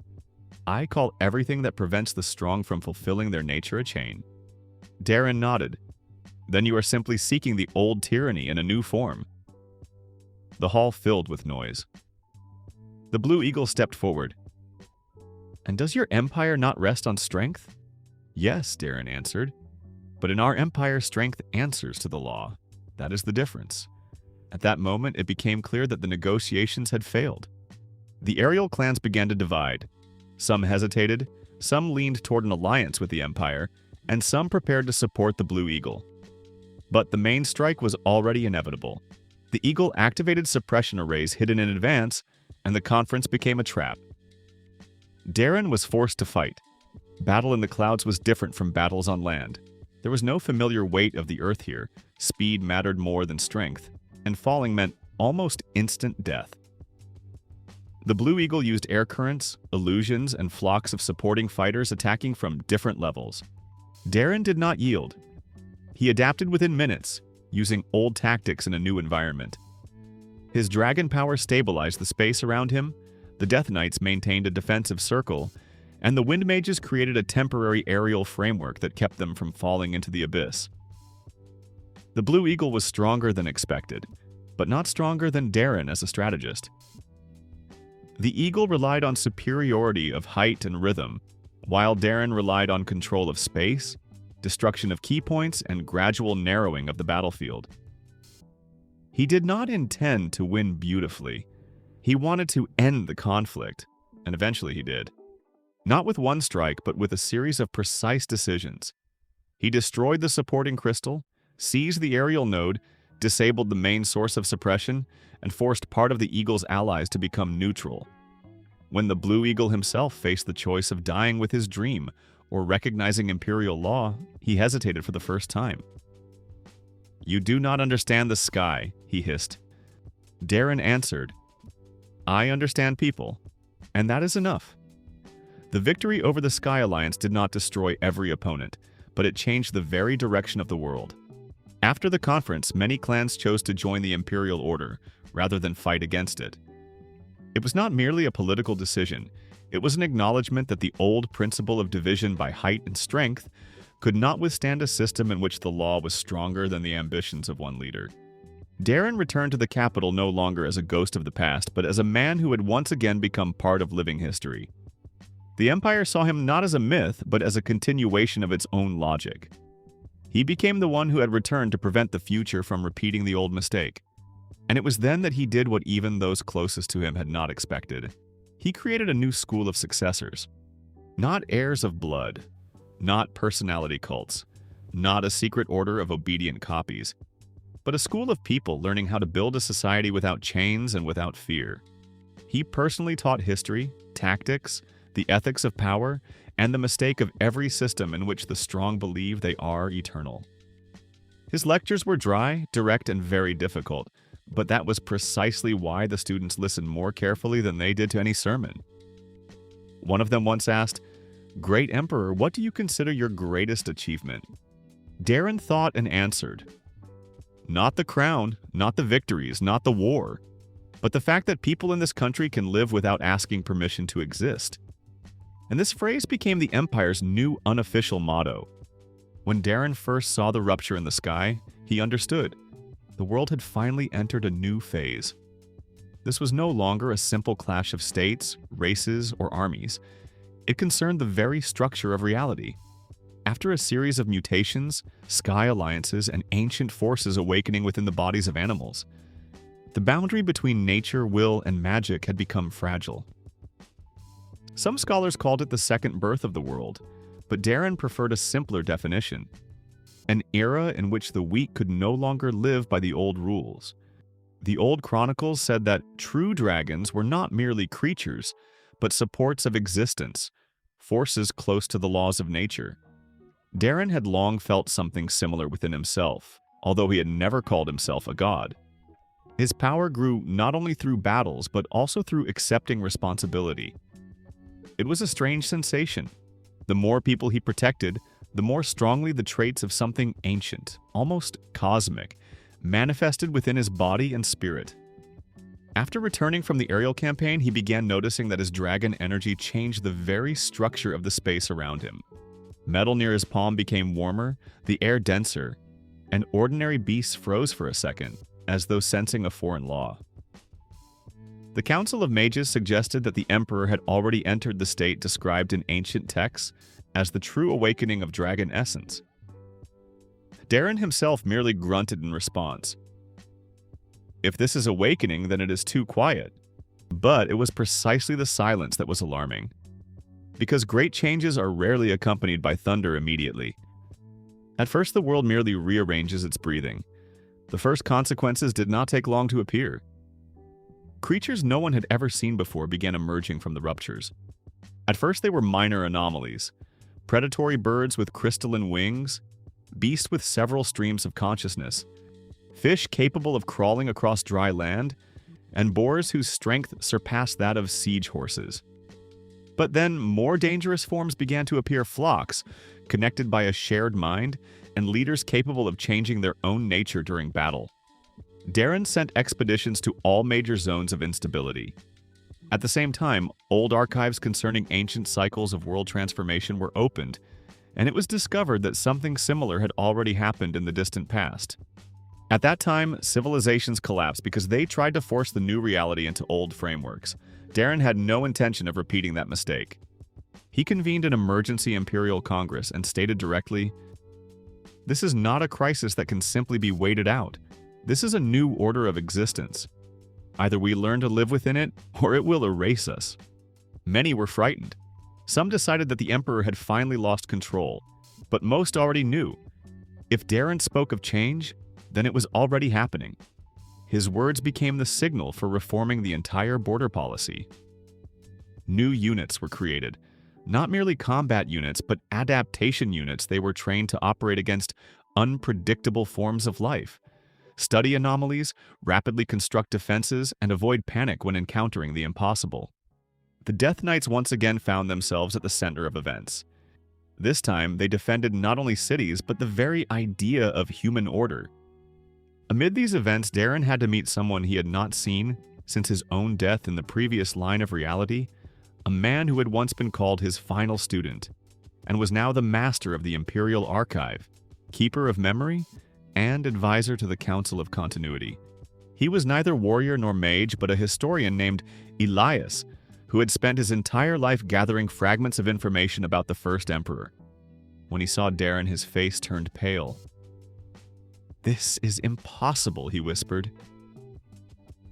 I call everything that prevents the strong from fulfilling their nature a chain." Darren nodded. "Then you are simply seeking the old tyranny in a new form." The hall filled with noise. The Blue Eagle stepped forward. "And does your empire not rest on strength?" "Yes," Darren answered. "But in our empire, strength answers to the law. That is the difference." At that moment, it became clear that the negotiations had failed. The aerial clans began to divide. Some hesitated, some leaned toward an alliance with the Empire, and some prepared to support the Blue Eagle. But the main strike was already inevitable. The Eagle activated suppression arrays hidden in advance, and the conference became a trap. Darren was forced to fight. Battle in the clouds was different from battles on land. There was no familiar weight of the earth here. Speed mattered more than strength, and falling meant almost instant death. The Blue Eagle used air currents, illusions, and flocks of supporting fighters attacking from different levels. Darren did not yield. He adapted within minutes, using old tactics in a new environment. His dragon power stabilized the space around him, the Death Knights maintained a defensive circle, and the Wind Mages created a temporary aerial framework that kept them from falling into the abyss. The Blue Eagle was stronger than expected, but not stronger than Darren as a strategist. The Eagle relied on superiority of height and rhythm, while Darren relied on control of space, destruction of key points, and gradual narrowing of the battlefield. He did not intend to win beautifully. He wanted to end the conflict, and eventually he did. Not with one strike, but with a series of precise decisions. He destroyed the supporting crystal, seized the aerial node, disabled the main source of suppression, and forced part of the Eagle's allies to become neutral. When the Blue Eagle himself faced the choice of dying with his dream or recognizing imperial law, he hesitated for the first time. "You do not understand the sky," he hissed. Darren answered, "I understand people, and that is enough." The victory over the Sky Alliance did not destroy every opponent, but it changed the very direction of the world. After the conference, many clans chose to join the Imperial Order, rather than fight against it. It was not merely a political decision, it was an acknowledgement that the old principle of division by height and strength could not withstand a system in which the law was stronger than the ambitions of one leader. Darren returned to the capital no longer as a ghost of the past, but as a man who had once again become part of living history. The Empire saw him not as a myth, but as a continuation of its own logic. He became the one who had returned to prevent the future from repeating the old mistake. And it was then that he did what even those closest to him had not expected. He created a new school of successors. Not heirs of blood, not personality cults, not a secret order of obedient copies, but a school of people learning how to build a society without chains and without fear. He personally taught history, tactics, the ethics of power, and the mistake of every system in which the strong believe they are eternal. His lectures were dry, direct, and very difficult, but that was precisely why the students listened more carefully than they did to any sermon. One of them once asked, "Great Emperor, what do you consider your greatest achievement?" Darren thought and answered, "Not the crown, not the victories, not the war, but the fact that people in this country can live without asking permission to exist." And this phrase became the Empire's new unofficial motto. When Darren first saw the rupture in the sky, he understood. The world had finally entered a new phase. This was no longer a simple clash of states, races, or armies. It concerned the very structure of reality. After a series of mutations, sky alliances, and ancient forces awakening within the bodies of animals, the boundary between nature, will, and magic had become fragile. Some scholars called it the second birth of the world, but Darren preferred a simpler definition. An era in which the weak could no longer live by the old rules. The old chronicles said that true dragons were not merely creatures, but supports of existence, forces close to the laws of nature. Darren had long felt something similar within himself, although he had never called himself a god. His power grew not only through battles, but also through accepting responsibility. It was a strange sensation. The more people he protected, the more strongly the traits of something ancient, almost cosmic, manifested within his body and spirit. After returning from the aerial campaign, he began noticing that his dragon energy changed the very structure of the space around him. Metal near his palm became warmer, the air denser, and ordinary beasts froze for a second, as though sensing a foreign law. The Council of Mages suggested that the Emperor had already entered the state described in ancient texts as the true awakening of dragon essence. Darren himself merely grunted in response. If this is awakening, then it is too quiet. But it was precisely the silence that was alarming. Because great changes are rarely accompanied by thunder immediately. At first, the world merely rearranges its breathing. The first consequences did not take long to appear. Creatures no one had ever seen before began emerging from the ruptures. At first they were minor anomalies: predatory birds with crystalline wings, beasts with several streams of consciousness, fish capable of crawling across dry land, and boars whose strength surpassed that of siege horses. But then more dangerous forms began to appear: flocks, connected by a shared mind, and leaders capable of changing their own nature during battle. Darren sent expeditions to all major zones of instability. At the same time, old archives concerning ancient cycles of world transformation were opened, and it was discovered that something similar had already happened in the distant past. At that time, civilizations collapsed because they tried to force the new reality into old frameworks. Darren had no intention of repeating that mistake. He convened an emergency Imperial Congress and stated directly, "This is not a crisis that can simply be waited out. This is a new order of existence. Either we learn to live within it, or it will erase us." Many were frightened. Some decided that the Emperor had finally lost control, but most already knew. If Darren spoke of change, then it was already happening. His words became the signal for reforming the entire border policy. New units were created. Not merely combat units, but adaptation units. They were trained to operate against unpredictable forms of life, study anomalies, rapidly construct defenses, and avoid panic when encountering the impossible. The Death Knights once again found themselves at the center of events. This time, they defended not only cities, but the very idea of human order. Amid these events, Darren had to meet someone he had not seen since his own death in the previous line of reality, a man who had once been called his final student, and was now the master of the Imperial Archive, keeper of memory, and advisor to the Council of Continuity. He was neither warrior nor mage, but a historian named Elias, who had spent his entire life gathering fragments of information about the first Emperor. When he saw Darren, his face turned pale. "This is impossible," he whispered.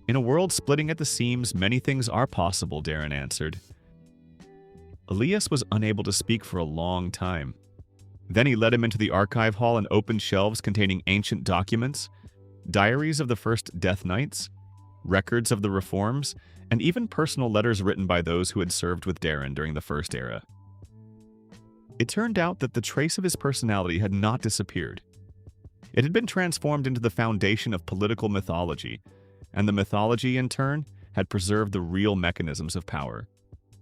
"In a world splitting at the seams, many things are possible," Darren answered. Elias was unable to speak for a long time. Then he led him into the archive hall and opened shelves containing ancient documents, diaries of the first Death Knights, records of the reforms, and even personal letters written by those who had served with Darren during the First Era. It turned out that the trace of his personality had not disappeared. It had been transformed into the foundation of political mythology, and the mythology, in turn, had preserved the real mechanisms of power.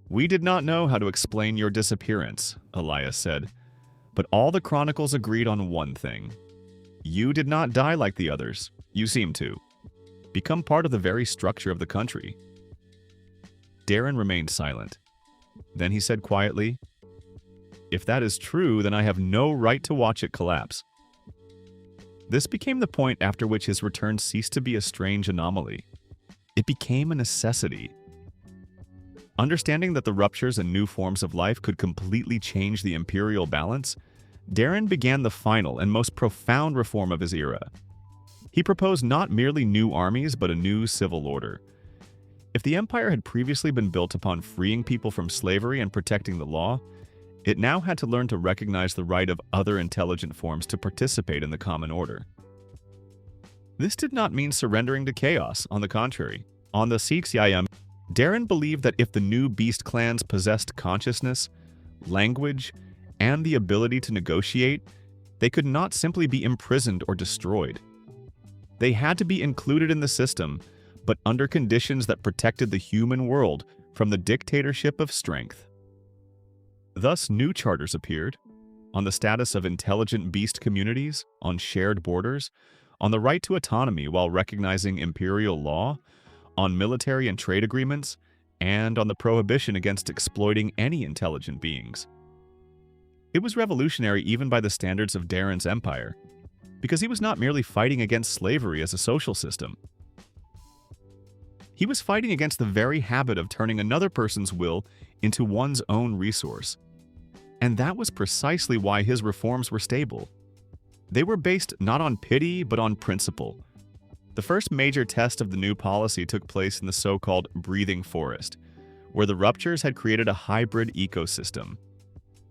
"We did not know how to explain your disappearance," Elias said, "but all the chronicles agreed on one thing. You did not die like the others. You seem to become part of the very structure of the country." Darren remained silent. Then he said quietly, "If that is true, then I have no right to watch it collapse." This became the point after which his return ceased to be a strange anomaly. It became a necessity. Understanding that the ruptures and new forms of life could completely change the imperial balance, Darren began the final and most profound reform of his era. He proposed not merely new armies, but a new civil order. If the empire had previously been built upon freeing people from slavery and protecting the law, it now had to learn to recognize the right of other intelligent forms to participate in the common order. This did not mean surrendering to chaos. On the contrary, on the Sixiayam, Darren believed that if the new beast clans possessed consciousness, language, and the ability to negotiate, they could not simply be imprisoned or destroyed. They had to be included in the system, but under conditions that protected the human world from the dictatorship of strength. Thus, new charters appeared, on the status of intelligent beast communities, on shared borders, on the right to autonomy while recognizing imperial law, on military and trade agreements, and on the prohibition against exploiting any intelligent beings. It was revolutionary even by the standards of Darren's empire, because he was not merely fighting against slavery as a social system. He was fighting against the very habit of turning another person's will into one's own resource. And that was precisely why his reforms were stable. They were based not on pity, but on principle. The first major test of the new policy took place in the so-called breathing forest, where the ruptures had created a hybrid ecosystem.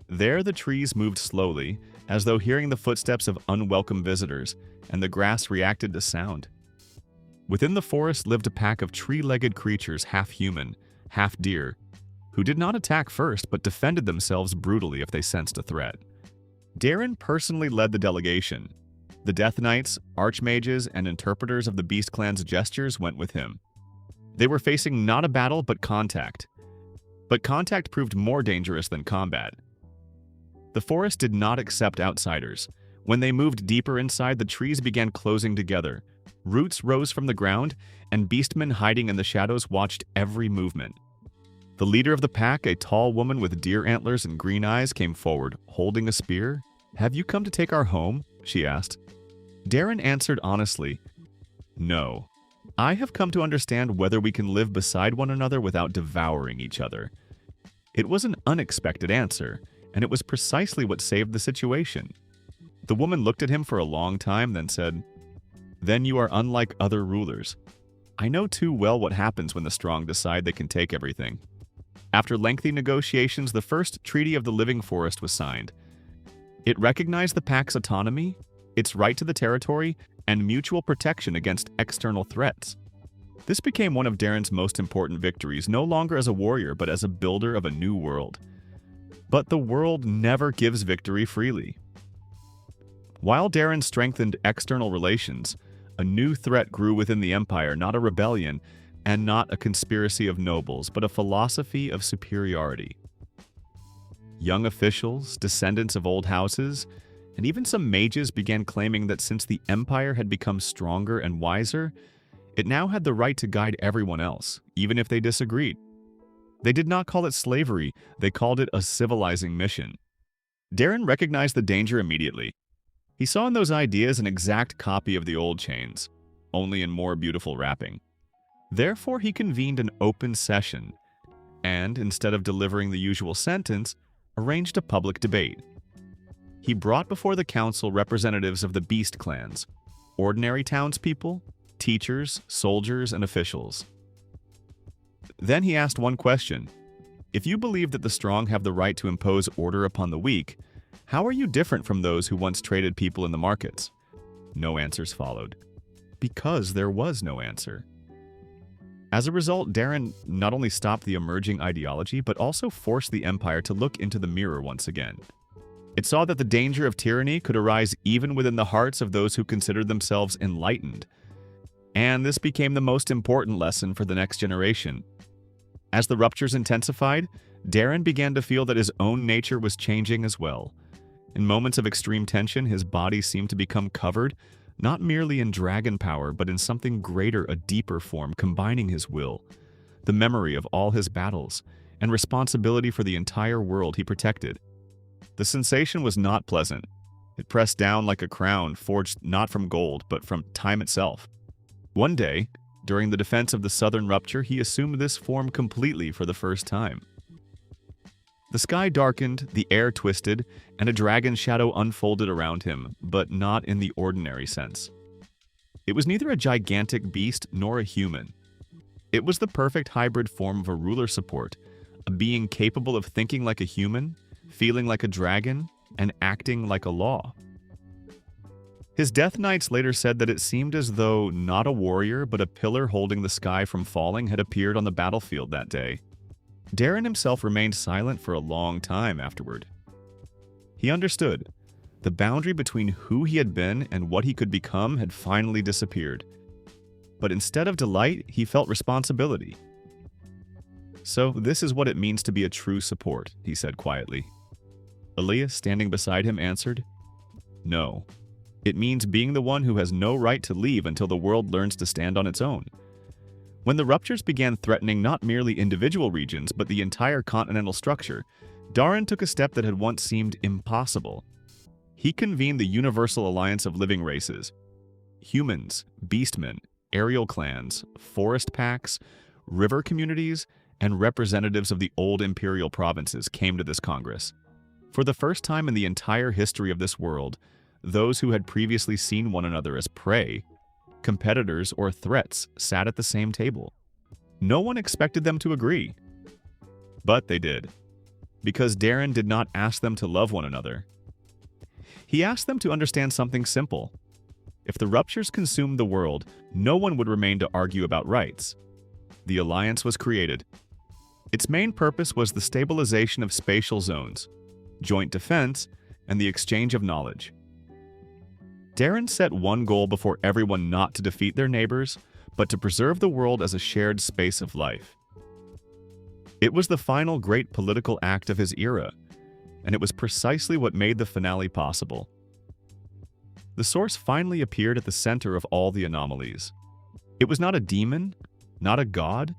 There, the trees moved slowly, as though hearing the footsteps of unwelcome visitors, and the grass reacted to sound. Within the forest lived a pack of tree-legged creatures, half human, half deer, who did not attack first but defended themselves brutally if they sensed a threat. Darren personally led the delegation. The Death Knights, Archmages, and interpreters of the Beast Clan's gestures went with him. They were facing not a battle but contact. But contact proved more dangerous than combat. The forest did not accept outsiders. When they moved deeper inside, the trees began closing together. Roots rose from the ground, and beastmen hiding in the shadows watched every movement. The leader of the pack, a tall woman with deer antlers and green eyes, came forward, holding a spear. "Have you come to take our home?" she asked. Darren answered honestly, "No. I have come to understand whether we can live beside one another without devouring each other." It was an unexpected answer, and it was precisely what saved the situation. The woman looked at him for a long time, then said, "Then you are unlike other rulers. I know too well what happens when the strong decide they can take everything." After lengthy negotiations, the first Treaty of the Living Forest was signed. It recognized the pack's autonomy, its right to the territory, and mutual protection against external threats. This became one of Darren's most important victories, no longer as a warrior, but as a builder of a new world. But the world never gives victory freely. While Darren strengthened external relations, a new threat grew within the Empire, not a rebellion, and not a conspiracy of nobles, but a philosophy of superiority. Young officials, descendants of old houses, and even some mages began claiming that since the Empire had become stronger and wiser, it now had the right to guide everyone else, even if they disagreed. They did not call it slavery, they called it a civilizing mission. Darren recognized the danger immediately. He saw in those ideas an exact copy of the old chains, only in more beautiful wrapping. Therefore, he convened an open session, and, instead of delivering the usual sentence, arranged a public debate. He brought before the council representatives of the Beast Clans, ordinary townspeople, teachers, soldiers, and officials. Then he asked one question. If you believe that the strong have the right to impose order upon the weak, how are you different from those who once traded people in the markets? No answers followed, because there was no answer. As a result, Darren not only stopped the emerging ideology, but also forced the Empire to look into the mirror once again. It saw that the danger of tyranny could arise even within the hearts of those who considered themselves enlightened. And this became the most important lesson for the next generation. As the ruptures intensified, Darren began to feel that his own nature was changing as well. In moments of extreme tension, his body seemed to become covered, not merely in dragon power, but in something greater, a deeper form, combining his will, the memory of all his battles, and responsibility for the entire world he protected. The sensation was not pleasant. It pressed down like a crown forged not from gold, but from time itself. One day, during the defense of the southern rupture, he assumed this form completely for the first time. The sky darkened, the air twisted, and a dragon shadow unfolded around him, but not in the ordinary sense. It was neither a gigantic beast nor a human. It was the perfect hybrid form of a ruler support, a being capable of thinking like a human, feeling like a dragon, and acting like a law. His Death Knights later said that it seemed as though not a warrior, but a pillar holding the sky from falling had appeared on the battlefield that day. Darren himself remained silent for a long time afterward. He understood. The boundary between who he had been and what he could become had finally disappeared. But instead of delight, he felt responsibility. "So this is what it means to be a true support," he said quietly. Elias, standing beside him, answered, "No. It means being the one who has no right to leave until the world learns to stand on its own." When the ruptures began threatening not merely individual regions, but the entire continental structure, Darren took a step that had once seemed impossible. He convened the Universal Alliance of Living Races. Humans, beastmen, aerial clans, forest packs, river communities, and representatives of the old imperial provinces came to this Congress. For the first time in the entire history of this world, those who had previously seen one another as prey, competitors, or threats sat at the same table. No one expected them to agree. But they did. Because Darren did not ask them to love one another. He asked them to understand something simple. If the ruptures consumed the world, no one would remain to argue about rights. The alliance was created. Its main purpose was the stabilization of spatial zones, joint defense, and the exchange of knowledge. Darren set one goal before everyone: not to defeat their neighbors, but to preserve the world as a shared space of life. It was the final great political act of his era, and it was precisely what made the finale possible. The source finally appeared at the center of all the anomalies. It was not a demon, not a god,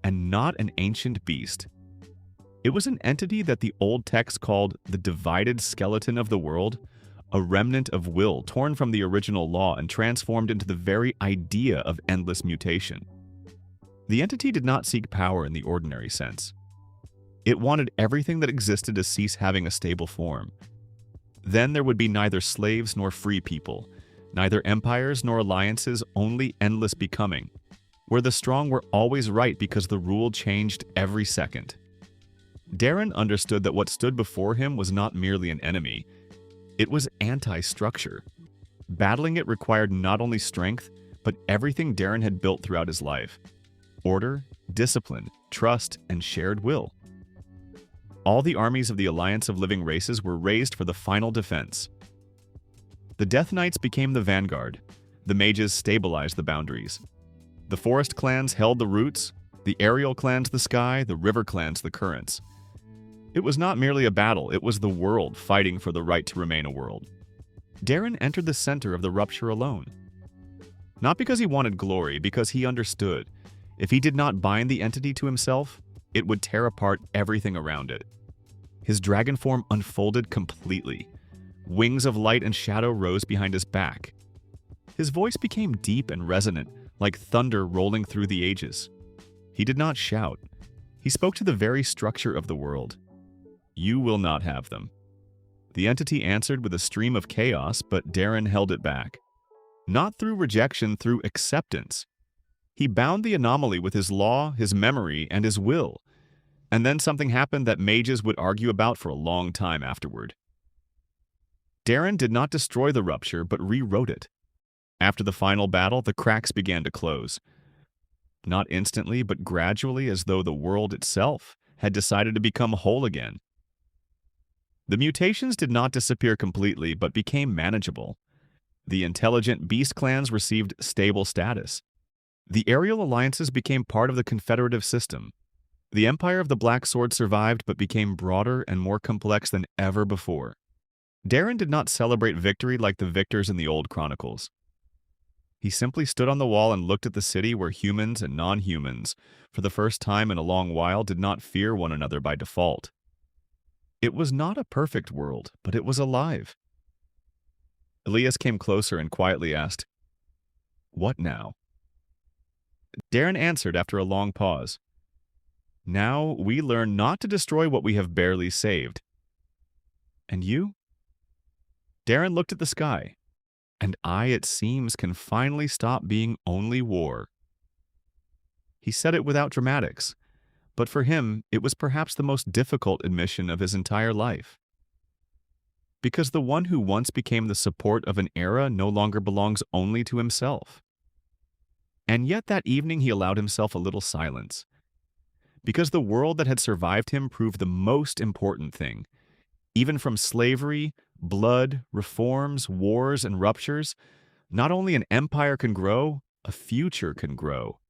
and not an ancient beast. It was an entity that the old text called the divided skeleton of the world, a remnant of will torn from the original law and transformed into the very idea of endless mutation. The entity did not seek power in the ordinary sense. It wanted everything that existed to cease having a stable form. Then there would be neither slaves nor free people, neither empires nor alliances, only endless becoming, where the strong were always right because the rule changed every second. Darren understood that what stood before him was not merely an enemy, it was anti-structure. Battling it required not only strength, but everything Darren had built throughout his life: order, discipline, trust, and shared will. All the armies of the Alliance of Living Races were raised for the final defense. The Death Knights became the vanguard. The mages stabilized the boundaries. The forest clans held the roots, the aerial clans the sky, the river clans the currents. It was not merely a battle, it was the world fighting for the right to remain a world. Darren entered the center of the rupture alone. Not because he wanted glory, because he understood. If he did not bind the entity to himself, it would tear apart everything around it. His dragon form unfolded completely. Wings of light and shadow rose behind his back. His voice became deep and resonant, like thunder rolling through the ages. He did not shout. He spoke to the very structure of the world. You will not have them. The entity answered with a stream of chaos, but Darren held it back. Not through rejection, through acceptance. He bound the anomaly with his law, his memory, and his will. And then something happened that mages would argue about for a long time afterward. Darren did not destroy the rupture, but rewrote it. After the final battle, the cracks began to close. Not instantly, but gradually, as though the world itself had decided to become whole again. The mutations did not disappear completely, but became manageable. The intelligent beast clans received stable status. The aerial alliances became part of the confederative system. The empire of the Black Sword survived, but became broader and more complex than ever before. Darren did not celebrate victory like the victors in the old chronicles. He simply stood on the wall and looked at the city where humans and non-humans, for the first time in a long while, did not fear one another by default. It was not a perfect world, but it was alive. Elias came closer and quietly asked, "What now?" Darren answered after a long pause, "Now we learn not to destroy what we have barely saved." "And you?" Darren looked at the sky. "And I, it seems, can finally stop being only war." He said it without dramatics, but for him, it was perhaps the most difficult admission of his entire life. Because the one who once became the support of an era no longer belongs only to himself. And yet that evening he allowed himself a little silence. Because the world that had survived him proved the most important thing. Even from slavery, blood, reforms, wars, and ruptures, not only an empire can grow, a future can grow.